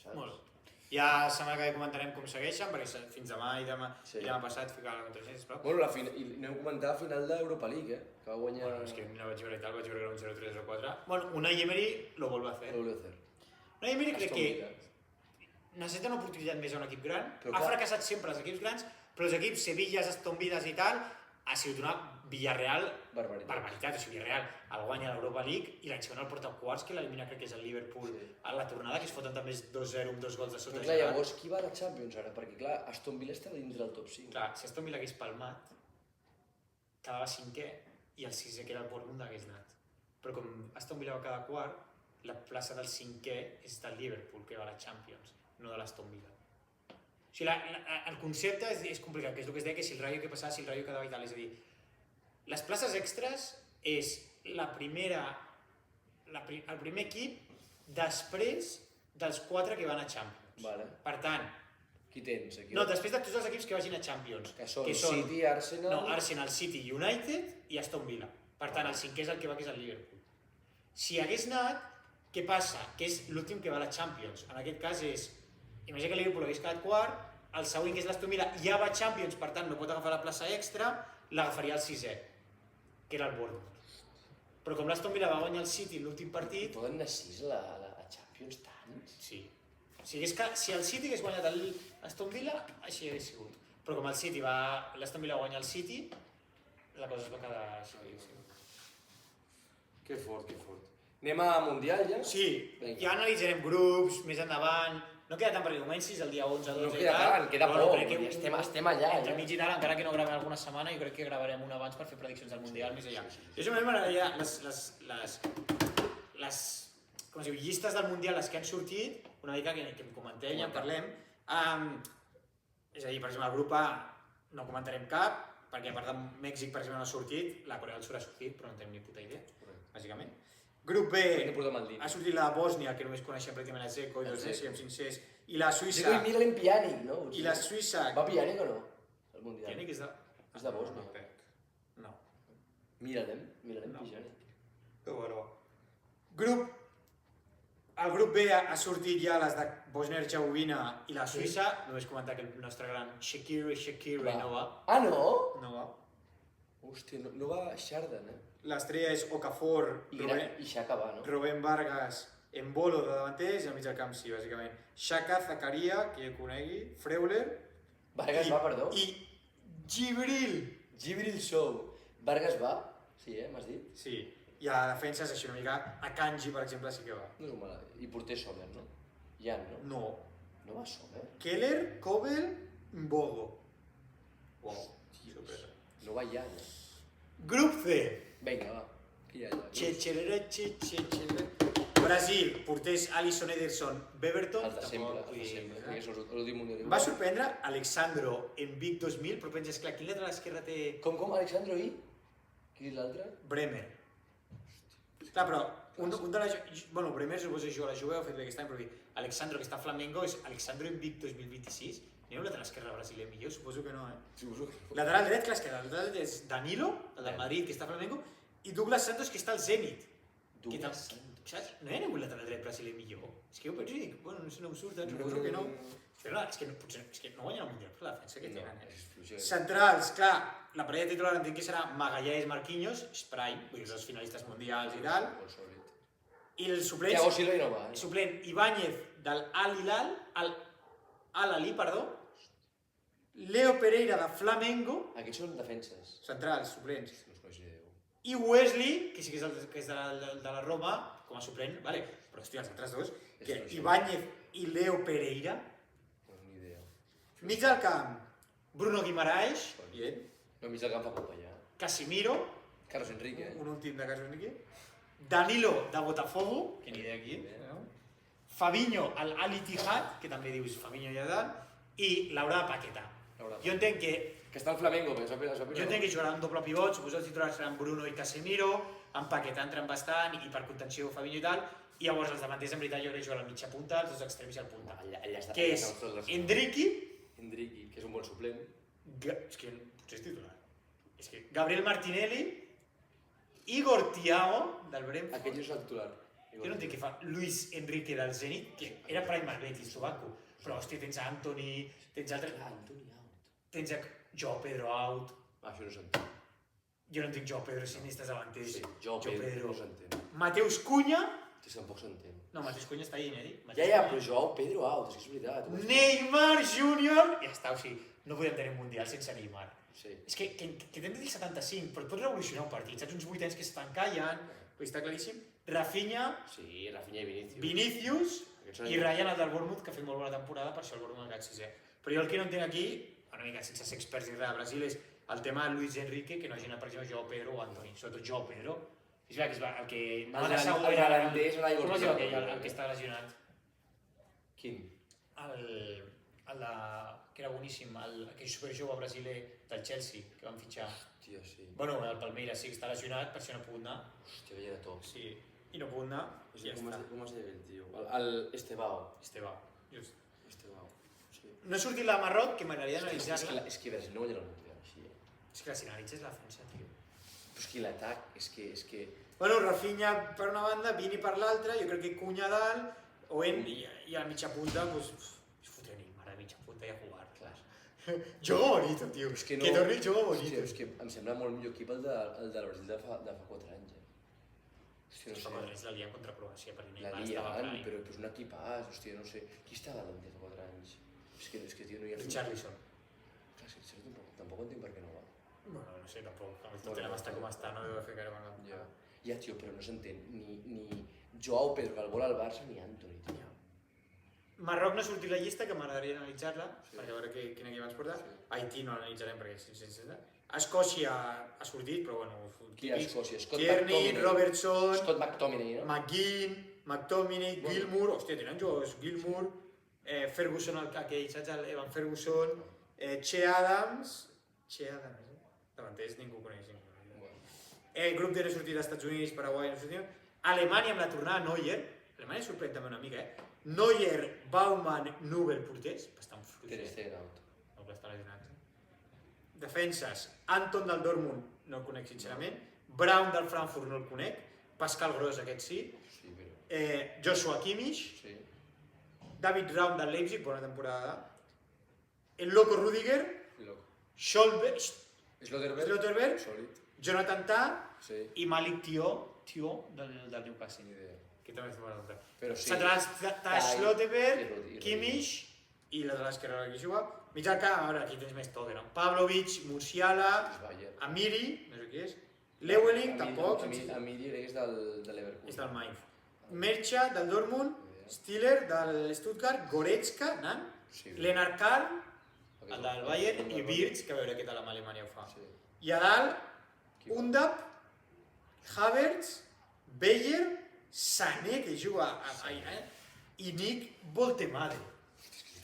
saps? Molt bé. Ja setmana que ve comentarem com segueixen, perquè fins demà i demà passat ficava la contrasenya, sisplau. Bueno, i anem a comentar la final d'Europa League, que va guanyar... Bueno, és que no la vaig veure i tal, vaig veure que era un 0-3 o 4. Bueno, Unai Emery lo vuelve a hacer. Unai Emery crec que necessita una oportunitat més a un equip gran. Ha fracassat sempre els equips grans, però els equips Sevillas, Aston Villas i tal, ha sigut una Villarreal barbaritat. O sigui, Villarreal el guanya a l'Europa League i l'any següent el porta a quarts, que l'elimina crec que és el Liverpool a la tornada, que es foten també 2-0 amb 2 gols de sota. Però clar, llavors qui va a la Champions ara? Perquè clar, Aston Villa està dins del top 5. Clar, si Aston Villa hagués palmat, quedava 5è i el 6è, que era el Bournemouth, hagués anat. Però com Aston Villa va quedar quart, la plaça del 5è és del Liverpool, que va a la Champions, no de l'Aston Villa. O sigui, el concepte és complicat, que és el que es deia que si el Rayo, què passava si el Rayo quedava i tal. És a dir, les places extres és el primer equip després dels 4 que van a Champions. Vale. Per tant... Qui tens aquí? No, després de tots els equips que vagin a Champions. Que són City, Arsenal... No, Arsenal, City, United i Aston Villa. Per tant, el 5è és el que va, que és el Liverpool. Si hagués anat, què passa? Que és l'últim que va a la Champions. En aquest cas és... Imagina que el Liverpool hagués quedat quart, el següent, que és l'Aston Villa, ja va a Champions, per tant no pot agafar la plaça extra, l'agafaria el 6è, que era el Bournemouth. Però com l'Aston Villa va guanyar el City l'últim partit... Poden anar 6 a Champions. Champions tants? Sí. O sigui, és que si el City hagués guanyat l'Aston Villa, així hagués sigut. Però com l'Aston Villa guanya el City, la cosa es va quedar així. Que fort, que fort. Anem a Mundial ja? Sí, Vinga. ja analitzarem grups, més endavant. No queda tant perquè comencis el dia 11, 12 No i queda tal. tant, queda però poc, crec que estem allà, entre ja. mig i tal, encara que no gravem alguna setmana, jo crec que gravarem una abans per fer prediccions del Mundial més allà. Jo simplement m'agradaria les com es diu, llistes del Mundial, les que han sortit, una mica que em comenteu i en parlem. És a dir, per exemple, el grup A no comentarem cap, perquè a part de Mèxic, per exemple, no ha sortit, la Corea del Sur ha sortit, però no tenim ni puta idea, bàsicament. Grup B ha sortit la de Bòsnia, que només coneixem pràcticament a Dzeko i Dosé, siguem sincers, i la Suïssa... Dzeko i Miralem Pjanic, no? I la Suïssa... Va Pjanic o no? El Mundial. Pjanic és de... És de Bòsnia. No. Miralem Pjanic. Però bueno. El grup B ha sortit ja les de Bòsnia-Hercegovina i la Suïssa. Només comentar que el nostre gran Shaqiri no va. Ah, no? No va. Hòstia, no va Xardan, L'estrella és Okafor, I Xhaka va, no? Rubén Vargas, Embolo de davanters i al mig del camp sí, bàsicament. Xhaka, Zakaria, que jo conegui, Freuler... Vargas va, perdó? I Gibril. Gibril Sow. Vargas va? Sí, m'has dit? Sí. I a defenses, així una mica, Akanji, per exemple, sí que va. No és un mal... I porter Sommer, no? Jan, no? No. No va Sommer? Keller, Kobel, Mbogo. Wow. Sorpresa. No va Jan, Grup C. Vinga, va. Qui hi ha allà? Che. Brasil, porters Alisson, Ederson, Beverton. Els de sempre, perquè és l'últim mundial. Va sorprendre Alexandro en Vic 2000, però penses, clar, quin lateral esquerre té... Com, Alexandro i? Qui és l'altre? Bremer. Clar, però un de la... Bueno, Bremer suposo que juga a la Juve, ho ha fet bé aquest any, però Alexandro, que està a Flamengo, és Alexandro en Vic 2026. N'hi ha un lateral esquerre brasiler millor? Suposo que no, Suposo que no. Lateral dret, clar, és que el lateral dret és Danilo, el del Madrid, que està a Flamengo, i Douglas Santos, que està al Zenit. Douglas Santos. Saps? No hi ha ningú lateral dret brasiler millor. És que jo penso i dic, bueno, no sé, no em surten, suposo que no. Però és que no guanyen el Mundial per la defensa que tenen. Centrals, clar, la parella titular entenc que serà Magallanes, Marquinhos, Sprime, vull dir, els finalistes mundials i tal. I els suplents... Thiago Silva i no va. Suplent Ibáñez del Al-Ahly, perdó. Leo Pereira de Flamengo. Aquests són defenses. Centrals, suplents. No es coneix ni Déu. I Wesley, que sí que és de la Roma, com a suplent, vale? Però hòstia, els altres dos, que Ibáñez i Leo Pereira. No, ni idea. Mig del camp, Bruno Guimaraes, bien. No, mig del camp fa poc allà. Casimiro, Carlos Enrique. un últim de Carlos Enrique. Danilo, de Botafogo, que ni idea qui, no? Fabinho, al Ittihad, que també dius Fabinho i Adán, i Laura Paquetá. Jo entenc que... Que està al Flamengo, però Jo entenc que jugarà un doble pivot, suposo que els titulars seran Bruno i Casemiro, en Paquetá entren bastant, i per contenció Fabinho i tal, i llavors els davanters en veritat jo crec que jugaran a mitja punta, els dos extrems i al punta. Allà està. Que és Endriqui... Endriqui, que és un bon suplent. És que potser és titular. És que Gabriel Martinelli, Igor Thiago, del Brentford... Aquell és el titular. Jo no entenc què fa Luis Enrique del Zenit, que era Prime Betis, Tobaco, però hòstia, tens Antoni, tens altres... Antoni out. Tens Joao Pedro out... Això no s'entén. Jo no entenc Joao Pedro si n'estàs davanters. Sí, Joao Pedro no s'entén. Mateus Cunha... Sí, tampoc s'entén. No, Mateus Cunha està inèdit. Ja, però Joao Pedro out, és veritat. Neymar Júnior... Ja està, o sigui, no podem tenir un Mundial sense Neymar. Sí. És que t'hem de dir 75, però et pots revolucionar un partit, saps? Uns 8 anys que s'estan callant, està claríssim. Rafinha, Sí, Rafinha i Vinícius. Vinícius i Ryan, el del Bournemouth, que ha fet molt bona temporada, per això el Bournemouth ha quedat sisè. Però jo el que no entenc aquí, una mica sense ser experts ni res de Brasil, és el tema de Luis Enrique, que no hagi anat, per exemple, Joao Pedro o Antoni, sobretot Joao Pedro. És veritat que és el que... El neerlandès, Com es diu aquell, el que està lesionat? Quin? El de... que era boníssim, aquell superjove brasiler del Chelsea, que van fitxar. Hòstia, sí. Bueno, el Palmeiras sí que està lesionat, per això no ha pogut anar. Hòstia, veia de tot. Sí, i no ha pogut anar, i ja està. Com es deia el tio? El Estebao. Esteve, just. Estebao. Sí. No ha sortit la Marroc, que m'agradaria analitzar-la. És que Brasil no guanya el Mundial, així. És que si analitzes la defensa, tio. Però és que l'atac, és que... Bueno, Rafinha per una banda, Vini per l'altra, jo crec que Cunha dalt, Owen i a la mitja punta, doncs, es fotre Neymar a mitja punta i a jugar, clar. Joga bonito, tio. És que no... Que torni joga bonito. Hòstia, és que em sembla molt millor equip el del Brasil de fa 4 anys, Hòstia, no Fa 4 sé. anys la lien contra Croàcia, perquè La Neymar estava Lian, prime. però és un equipàs, hòstia, no sé. Qui està davant de fa 4 anys? És que tio, no hi ha... Richarlison. Clar, és que tampoc entenc per què no va. Bueno, no sé, tampoc. El Tottenham està com està, no deu fer gaire bona. Ja, tio, però no s'entén. Ni Joao Pedro, que el vol al Barça, ni Antoni, tio. Marroc no ha sortit la llista, que m'agradaria analitzar-la, perquè a veure quin equip ens porta. Haití no l'analitzarem perquè és sense. Escòcia ha sortit, però bueno... Qui és Escòcia? Scott Tierney, McTominay. Robertson, Scott McTominay, no? McGinn, McTominay, Gilmour... Hòstia, tenen jugadors. Gilmour, Ferguson, aquell, saps? Evan Ferguson, Che Adams... Che Adams, davanters ningú coneix. Grup D no ha sortit als Estats Units, Paraguai no ha sortit. Alemanya amb la tornada Neuer. Alemanya sorprèn també una mica, Neuer, Baumann, Nubel, porters. Bastant fluix. Ter Stegen out. No està lesionat. Defenses. Anton del Dortmund, no el conec sincerament. Brown del Frankfurt no el conec. Pascal Gross, aquest sí. Sí, però... Joshua Kimmich. Sí. David Raum del Leipzig, bona temporada. El Loco Rudiger. Loco. Schlotterberg. Sòlid. Jonathan Tah. Sí. I Malik Tio del Newcastle. Ni idea. Que també és bona nota. Però sí. Centrals Tah, Schlotterberg, i Kimmich i la de l'esquerra que juga. Mitjà camp, a veure, aquí tens més Tottenham. Pavlovic, Musiala, És Bayern. Amiri, no sé qui és. Lewelling, tampoc. Amiri és de l'Everkusen. És del Mainz. Mercha, del Dortmund. Stiller, del Stuttgart. Goretzka, nan. Sí. Lennart Karl, el del Bayern. I Wirtz, que a veure què tal amb Alemanya ho fa. Sí. I a dalt, Undap, Havertz, Beyer, Sané, que juga i Nick Boltemade.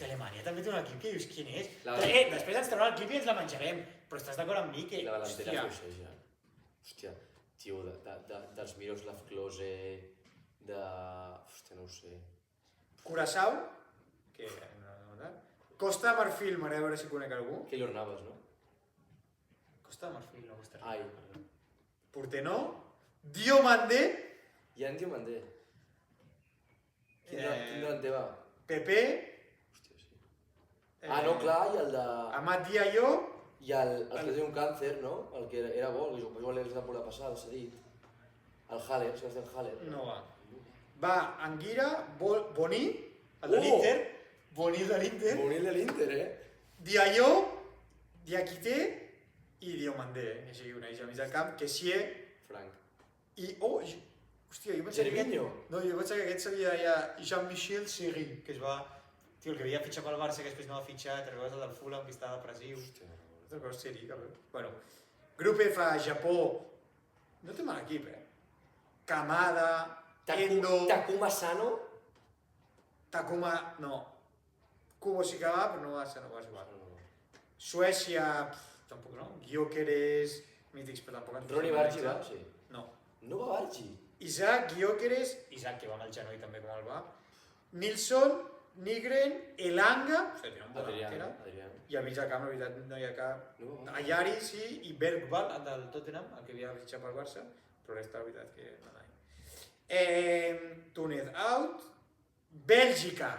Alemanya també té un equip que dius quin és. Després ens trauran el clip i ens la menjarem, però estàs d'acord amb mi que... La delantera fluixeja. Hòstia, tio, dels Miroslav Klose, de... Hòstia, no ho sé. Curaçao, que... Costa de Marfil, m'agrada veure si conec algú. Keylor Navas, no? Costa de Marfil, no Costa de Ai. Marfil. Portenó, Diomandé, I en Diomandé. Quin delanter va? Pepe, Hòstia, sí. No, clar, i el de... Amat Diallo, I el que té un càncer, no? El que era bo, el que jugava la temporada passada, s'ha dit. El Haller, Sebastián Haller. no va. Va Anguira, Boni, el de l'Inter, Boni de l'Inter, Bonil de l'Inter, Diallo, Diakité i Diomandé, així uneix al mig del camp, Kessié Frank. i... Hòstia, jo pensava que... Gervinho? No, jo pensava que aquest sabia ja Jean-Michel Seri, que es va... Tio, el que havia fitxat pel Barça, que després no va fitxar, te'n recordes el del Fulham, que estava depressiu. Hòstia, Te'n recordes Seri, cabrón. Bueno, grup F, Japó... No té mal equip, Kamada, Endo... Takuma Sano? Takuma... No. Kubo sí que va, però no va jugar. Suècia... Tampoc no. Gyökeres... Mítics, però tampoc ens... Ronny Bargi va? Sí. No. No va Bargi? Isaac, Gyökeres... Isaac, que va amb el genoll també, com el va. Nilsson, Nigren, Elanga... O sigui, tenen bona delantera. Adrián. I al mig del camp, la veritat, no hi ha cap... No va. Ayari, sí, i Bergvall, el del Tottenham, el que havia fitxat pel Barça, però resta, la veritat, que no anava. Túnez out. Bèlgica.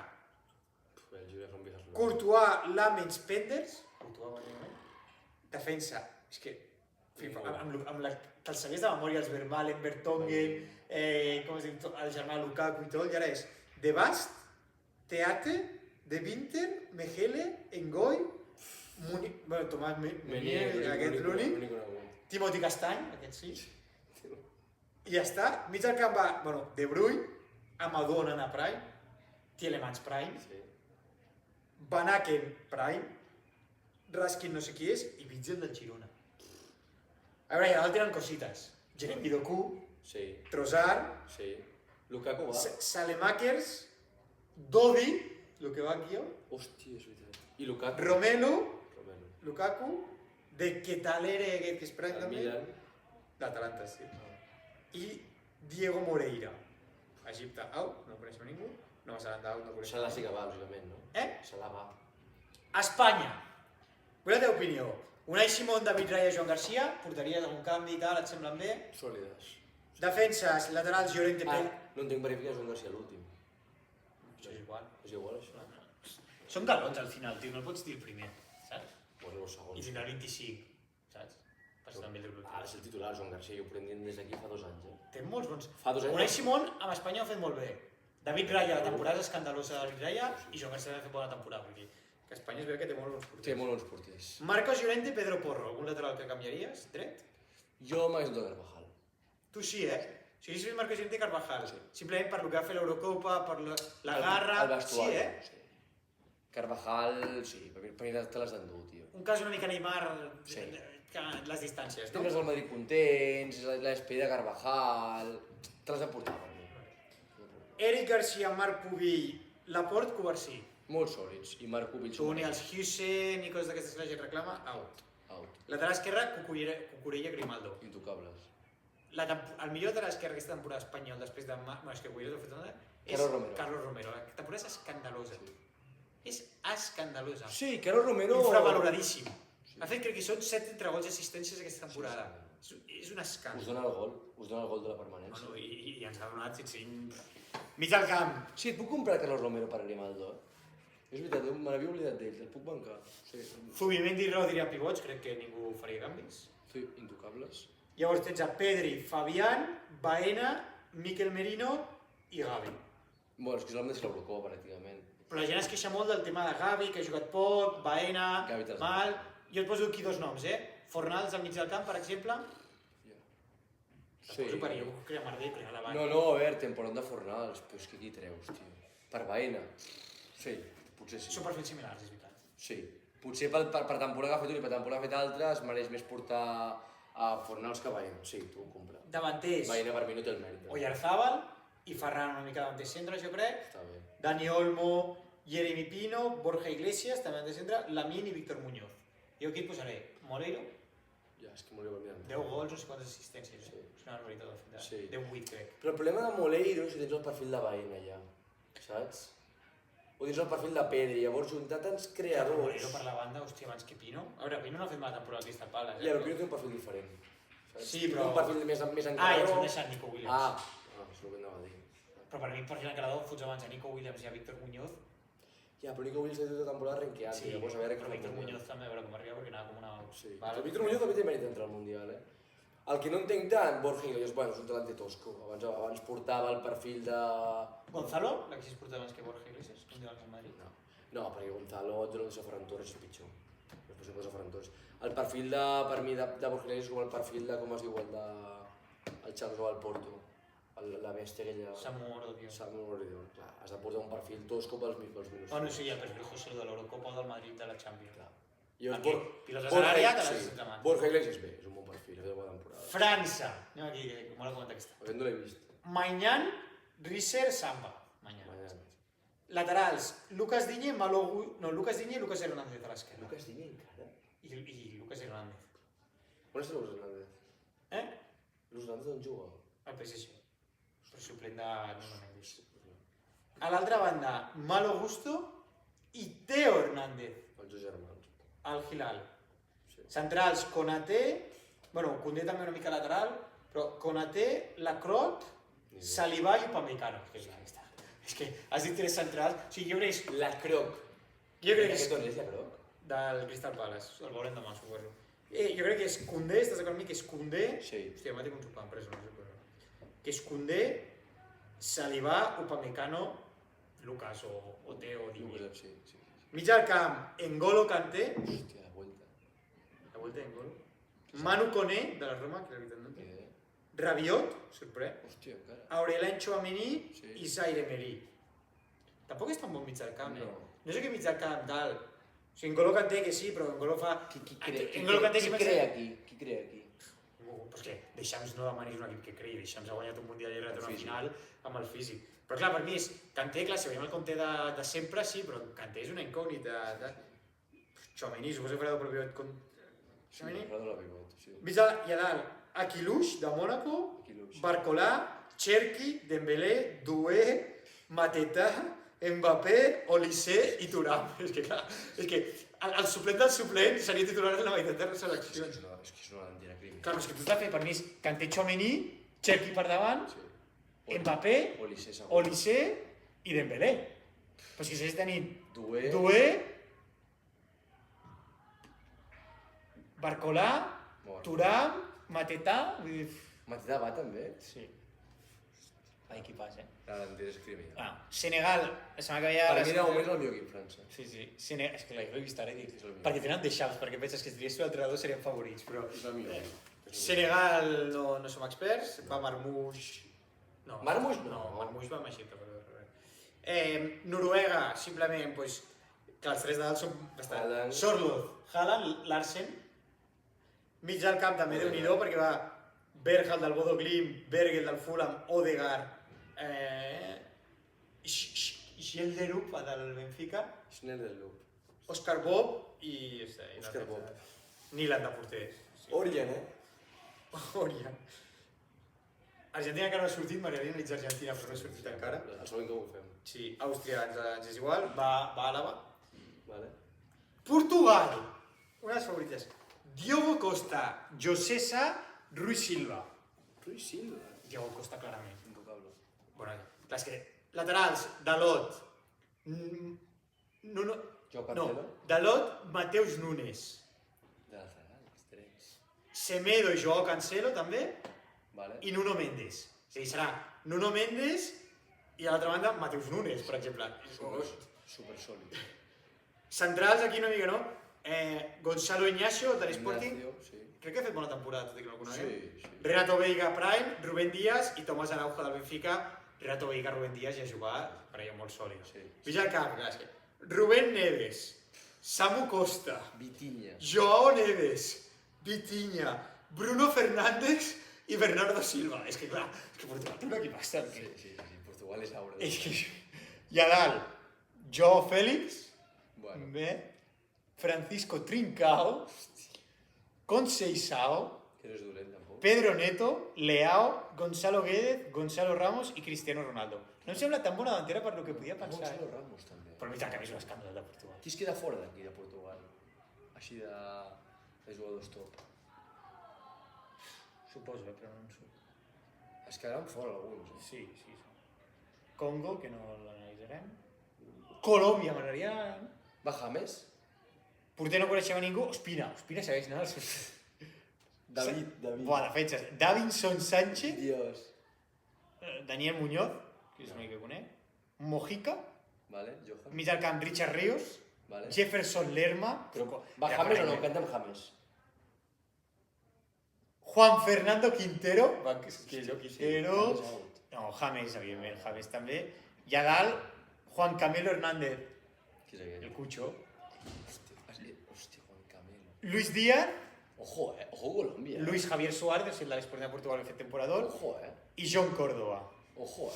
Bèlgica són viejas locas. Courtois, Lamens, Penders. Courtois, bàsicament. Defensa. És que... Amb la que els segueix de memòria, els Vermaelen, Vertonghen, com es diu, el germà Lukaku i tot, i ara és De Bast, Teate, De Winter, Mejele, Ngoy, Tomàs Meunier, aquest l'únic, Timothy Castany, aquest sí, i ja està. Mig del camp va, De Bruyne, Amadou Onana Prime, Tielemans Prime, Van Aken Prime, Raskin no sé qui és, i Witzel del Girona. A veure, i a dalt tenen cosites. Jeremy Doku, Trossard, Lukaku va. Salemakers, Dodi, el que va aquí jo, Hòstia, és veritat. I Lukaku? Romelu, Lukaku, de Ketalere, aquest que és Prime El també, Milan. l'Atalanta, sí. I Diego Moreira. Egipte, out, no coneixem ningú. Nova Zelanda, out, no coneixem Salah sí que va, lògicament, no? Salah va. Espanya. Vull la teva opinió. Unai Simón, David Raya, Joan Garcia, portaries algun canvi i tal, et semblen bé? Sòlides. Defenses, laterals, Llorente, Pell... No entenc per què és un Garcia l'últim. Això és igual. És igual, això? Són galons al final, tio, no el pots dir el primer, saps? Bueno, el segon. I tindrà 25, saps? Per també el triple Ha de ser el titular, Joan Garcia, jo ho podem dir des d'aquí fa 2 anys. Té molts bons... Fa 2 anys. Unai Simón, amb Espanya ho ha fet molt bé. David Raya, la temporada és escandalosa de David Raya, i Joan Garcia ha fet bona temporada, perquè que Espanya es veu que té molt bons porters. Té molt bons porters. Marcos Llorente, Pedro Porro, algun lateral que canviaries? Dret? Jo m'hagués donat Carvajal. Tu sí, eh? Si haguessis fet Marcos Llorente i Carvajal, simplement per lo que va fer l'Eurocopa, per la garra... El vestuari, sí, eh? sí. Carvajal, sí, per mi te l'has d'endur, tio. Un cas una mica Neymar, Sí. les distàncies, no? Tens el Madrid contents, la despedida de Carvajal... Te l'has de portar, per mi. Eric Garcia, Marc Pubill, Laporte, Covarsí. Molt sòlids. I Marc Pubill... Toni, els Huse, ni coses d'aquestes que la gent reclama, out. Out. Lateral esquerre, Cucurella, Grimaldo. Intocables. El millor lateral esquerre aquesta temporada espanyol, després de... No, és que Cucurella ho ha fet una... Carlos Romero. Carlos Romero. La temporada és escandalosa. Sí. És escandalosa. Sí, Carlos Romero... Infravaloradíssim. Ha fet, crec que són 7 entregols i assistències aquesta temporada. És un escàndol. Us dona el gol de la permanència. Bueno, i ens ha donat, sí, mig al camp. Sí, et puc comprar Carlos Romero per Grimaldo, És veritat, me n'havia oblidat d'ell, el puc bancar. Sí, Zubimendi i Rodri a pivots, crec que ningú faria canvis. sí, intocables. Llavors tens a Pedri, Fabián, Baena, Miquel Merino i Gavi. Bueno, és que és el mateix que l'Eurocopa, pràcticament. Però la gent es queixa molt del tema de Gavi, que ha jugat poc, Baena, Gavi te'ls mal... Jo et poso aquí 2 noms, Fornals al mig del camp, per exemple. Sí. Poso per jo, puc crear merder, crear la No, a veure, temporada de Fornals, però és que aquí treus, tio. Per Baena. Sí, potser sí. Són perfils similars, és veritat. Sí. Potser per temporada que ha fet un i per temporada que ha fet altre es mereix més portar a Fornals que Baena. Sí, tu ho compres. Davanters, Baena per mi no té el mèrit. Oyarzábal i Ferran una mica davant de centre, jo crec. Està bé. Dani Olmo, Jeremy Pino, Borja Iglesias, també davant de centre, Lamine i Víctor Muñoz. Jo aquí et posaré Moleiro, Ja, és que m'ho hauria oblidat. 10 gols, no sé quantes assistències, Sí. És una barbaritat al final. Sí. 10-8, crec. Però el problema de Moleiro és que tens el perfil de Baena ja, saps? O tens el perfil de Pedri, llavors juntar tants creadors... Moleiro per la banda, hòstia, abans que Pino. A veure, Pino no ha fet mala temporada al Crystal Palace, Ja, però Pino té un perfil diferent. Saps? Sí, Té però- un perfil més Ah, i encarador. ens hem deixat Nico Williams. És el que anava a dir. Però per mi, per fer l'encarador, fots abans a Nico Williams i a Víctor Muñoz. Ja, però Nico Williams té tota la temporada renqueant, Sí, llavors a veure però què Víctor fa el Muñoz Mundial. també, a veure com arriba, perquè anava com una... Sí, Vale. però Víctor Muñoz també té mèrit entrar al Mundial, El que no entenc tant, Borja Iglesias, bueno, és un talante tosco. Abans portava el perfil de... Gonzalo, la que s'hi portat abans que Borja Iglesias, un dia al Madrid. No, perquè Gonzalo et dona a Ferran Torres és pitjor. Després em posa Ferran Torres. El perfil de, per mi, de Borja Iglesias és com el perfil de, com es diu, el de... el Charles al Porto. La bèstia aquella... Samu Orodio. Samu Orodio, clar. Has de portar un perfil tosco pels minuts. Bueno, sí, el perfil José de l'Eurocopa o del Madrid de la Champions. Clar. I llavors, Aquí, pilotes a l'àrea, te les has de Borja Iglesias bé, és un bon perfil, ha fet bona temporada. França. Anem aquí, que m'ho comentar aquesta. Aquest no l'he vist. Maignan, Risser, Samba. Maignan. Mañana. Laterals, Lucas Digne, Lucas Digne i Lucas Hernández a l'esquerra. Lucas Digne encara? I Lucas Hernández. On està Luis Hernández? Luis Hernández on juga? Al PSG. Per suplent de Nuno Mendes. A l'altra banda, Malo Gusto i Teo Hernández, Els dos germans. al Hilal. Sí. Centrals, Konaté, bueno, Koundé també una mica lateral, però Konaté, Lacroix, Saliba i Upamecano. És que has dit 3 centrals, o sigui, jo crec que és... La Croc. Jo crec que Aquest és on és la Croc? del Crystal Palace, el veurem demà, suposo. Jo crec que és Koundé, estàs d'acord amb mi que és Koundé... Sí. Hòstia, m'ha tingut un sopar empresa, no sé per que és Koundé, Saliba, Upamecano, Lucas o Teo o Digne. Sí. Mig al camp, N'Golo Kanté, Hòstia, la vuelta. la vuelta d'N'Golo. Manu Koné, de la Roma, que l'habitat no té. Què? Rabiot, sorprèn. Hòstia, encara. Aurélien Tchouaméni Sí. i Zaire Emery. Tampoc és tan bon mig del camp, No. No sé què mig del camp, tal. O sigui, N'Golo Kanté que sí, però N'Golo fa... Qui N'Golo Kanté crea aquí? Qui crea aquí? Pues què, Deixams no demanis un equip que creï, Deixams ha guanyat un Mundial i ha arribat a una físic. final amb el físic. Però clar, per mi és Kanté, clar, si veiem el Kanté de sempre, sí, però Kanté és una incògnita. Tchouaméni, suposo que farà doble pivot com... Tchouaméni. M'agrada la pivot, sí. I a dalt, Aquilush, de Mónaco, Aquilush. Barcolà, Cherki, Dembélé, Doué, Mateta, Mbappé, Olissé i Thuram. És que clar, és que el suplent del suplent seria titular de la meitat de les seleccions. És que és una delantera crim. Clar, però és que tu t'has fet per mi és Kanté, Tchouaméni, Cherki per davant, Sí. Mbappé, Olissé segon. Olissé i Dembélé. Però és que segueix tenint Doué. Doué, Barcolà, Thuram, Mateta... Mateta va també. Sí. Va equipàs, L'Andes Crimea. Senegal, la setmana que ve... Per mi de moment és el millor equip França. Sí. És que l'he vist ara i dic... És el millor. Perquè tenen Deschamps, perquè penses que si diries tu l'entrenador serien favorits, però... És el millor. Senegal no som experts, va Marmoush... No, Marmoush no. Marmoush va amb Egipte, però Noruega, simplement, pues, que els tres de dalt són bastant... Haaland. Sorloth, Haaland, Larsen, mig del camp també Déu-n'hi-do, perquè va Bergkamp del Bodo Glimt, Bergel del Fulham, Odegaard, Schjelderup del Benfica, Schneiderloop. Oscar Bob i... Oscar Bob. Nyland de porter. Orient, Orient. Argentina encara no ha sortit, m'agradaria analitzar Argentina, però no ha sortit encara. El següent que ho fem. Sí, Àustria ens és igual, va a Àlava. Vale. Portugal! Unes favorites. Diogo Costa, José Sá, Rui Silva. Rui Silva. Diogo Costa, clarament. Intocable. Bueno, les que... Laterals, Dalot. Joao Cancelo. Dalot, Mateus Nunes. De laterals, 3. Semedo i Joao Cancelo, també. Vale. I Nuno Mendes. És a dir, serà Nuno Mendes i a l'altra banda Mateus Nunes, per exemple. Super sòlid. Centrals, aquí una mica no. Gonzalo Ignacio, de l'Sporting. Sí. Crec que ha fet bona temporada, tot i que no el coneguem. Sí. Renato Veiga, Prime, Rubén Díaz i Tomàs Araujo del Benfica. Renato Veiga, Rubén Díaz ja ha jugat, parella molt sòlida. Sí. Vige el camp, clar, és que... Rubén Neves, Samu Costa, Vitinha. Joao Neves, Vitinha, Bruno Fernández i Bernardo Silva. És que clar, és que Portugal té un equipàs també. Sí. Portugal és aura. És que... I a dalt, Joao Félix, Bueno. Francisco Trincao, Conceição, Que no és dolent, tampoc. Pedro Neto, Leao, Gonzalo Guedes, Gonzalo Ramos i Cristiano Ronaldo. No em sembla tan bona davantera per lo que podia pensar. Gonzalo Ramos, també. Però mira que és un escàndol de Portugal. Qui es queda fora d'aquí, de Portugal? Així de jugadors top. Suposo, però no en surt. Es quedaran fora alguns, Sí. Congo, que no l'analitzarem. Colòmbia, m'agradaria... Va James? Porter no coneixem a ningú. Ospina segueix anant als... David. Buah, defenses. Davinson Sánchez, Dios. Daniel Muñoz, que és l'únic que conec. Mojica, Vale, Johan. mig al camp Richard Ríos, Vale. Jefferson Lerma, Va James o no? Canta amb James. Juan Fernando Quintero, Quintero, James out. no, James, evidentment, James també, i a dalt, Juan Camilo Hernández, Qui és aquell? el Cucho, Hòstia, Juan Camilo. Luis Díaz, Ojo, Ojo Colòmbia. Luis Javier Suárez, el de l'Sporting de Portugal que ha fet temporador, Ojo, i John Córdoba. Ojo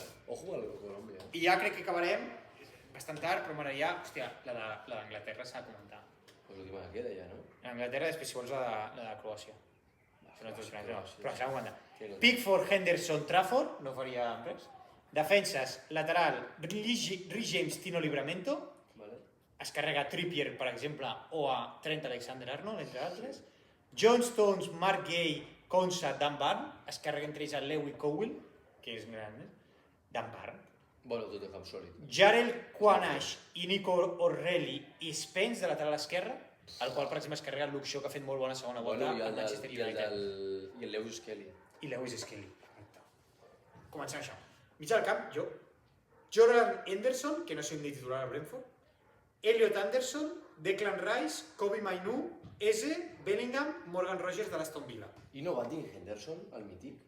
al Colòmbia. I ja crec que acabarem, bastant tard, però m'agradaria, hòstia, la d'Anglaterra s'ha de comentar. Pues l'última que queda ja, no? L'Anglaterra, després si vols la de Croàcia. Són els dos grans, no, sí. però s'ha de comentar. Que no. Pickford, Henderson, Trafford, no faria res. Defenses, lateral, Rhys James, Tino Livramento, Vale. es carrega Trippier, per exemple, o a Trent Alexander-Arnold, entre altres. John Stones, Mark Gay, Konsa, Dan Barn, es carrega entre ells a Lewy Cowell, que és gran, Dan Barn. Bueno, tot el camp sòlid. Jarel Quanash i Nico Orrelli i Spence de lateral esquerre, el qual, per exemple, es carrega el Luke Shaw, que ha fet molt bona segona volta Bueno, al Manchester United. i el Lewis Kelly. I Lewis Skelly. Comencem això. Mig del camp, jo. Jordan Henderson, que no sé un titular a Brentford. Elliot Anderson, Declan Rice, Kobe Mainu, Eze, Bellingham, Morgan Rogers de l'Aston Villa. I no va Dean Henderson, el mític?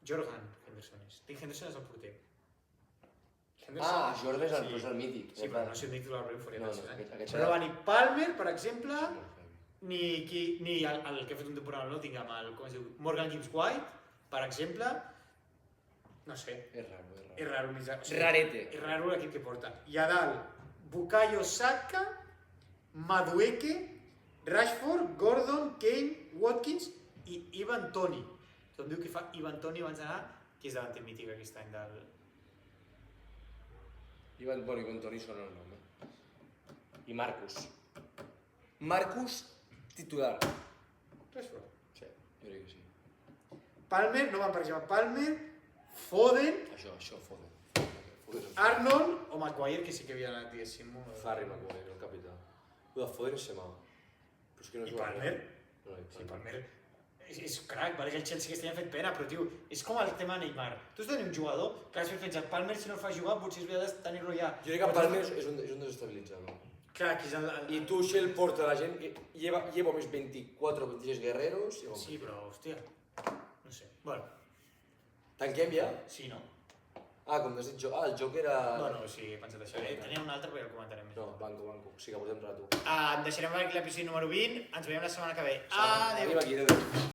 Jordan Henderson és. Dean Henderson és el porter. Jordan és el mític. Sí, però no sé un titular a Brentford. No, Però no va ni Palmer, per exemple, ni el que ha fet un temporada al Nottingham, com es diu, Morgan Gibbs White, per exemple, no sé. És raro. És raro, Rarete. És raro l'equip que porta. I a dalt, Bukayo Saka, Madueke, Rashford, Gordon, Kane, Watkins i Ivan Toney. Tothom diu que fa Ivan Toney abans d'anar, qui és davanter mític aquest any del... Ivan Toney sona el nom, I Marcus. Marcus, titular. Rashford. Sí, jo crec que sí. Palmer, no van per exemple Palmer, Foden, Això, Foden. Arnold o Maguire, que sí que havia anat, diguéssim. Harry Maguire, el capità. El de Foden és mal. Però és que no I juga Palmer? res. No, Sí, Palmer. és crac, vale, el Chelsea aquest any ha fet pena, però tio, és com el tema Neymar. Tu has de tenir un jugador que has fet pensar, Palmer si no el fa jugar potser és veritat de tenir-lo ja. Jo crec que Palmer és un desestabilitzador. Clar, que és el... I Tuchel porta la gent, lleva més 24 o 26 guerreros... Sí, però, hòstia, no sé. Bueno, tanquem ja? sí, no? Com has dit jo. El joc era... Bueno, sí, he pensat això. Tenia un altre, però ja el comentarem més. No, banco. Sí que portem rato. Deixarem aquí l'episodi número 20, ens veiem la setmana que ve. Arriba aquí, adéu.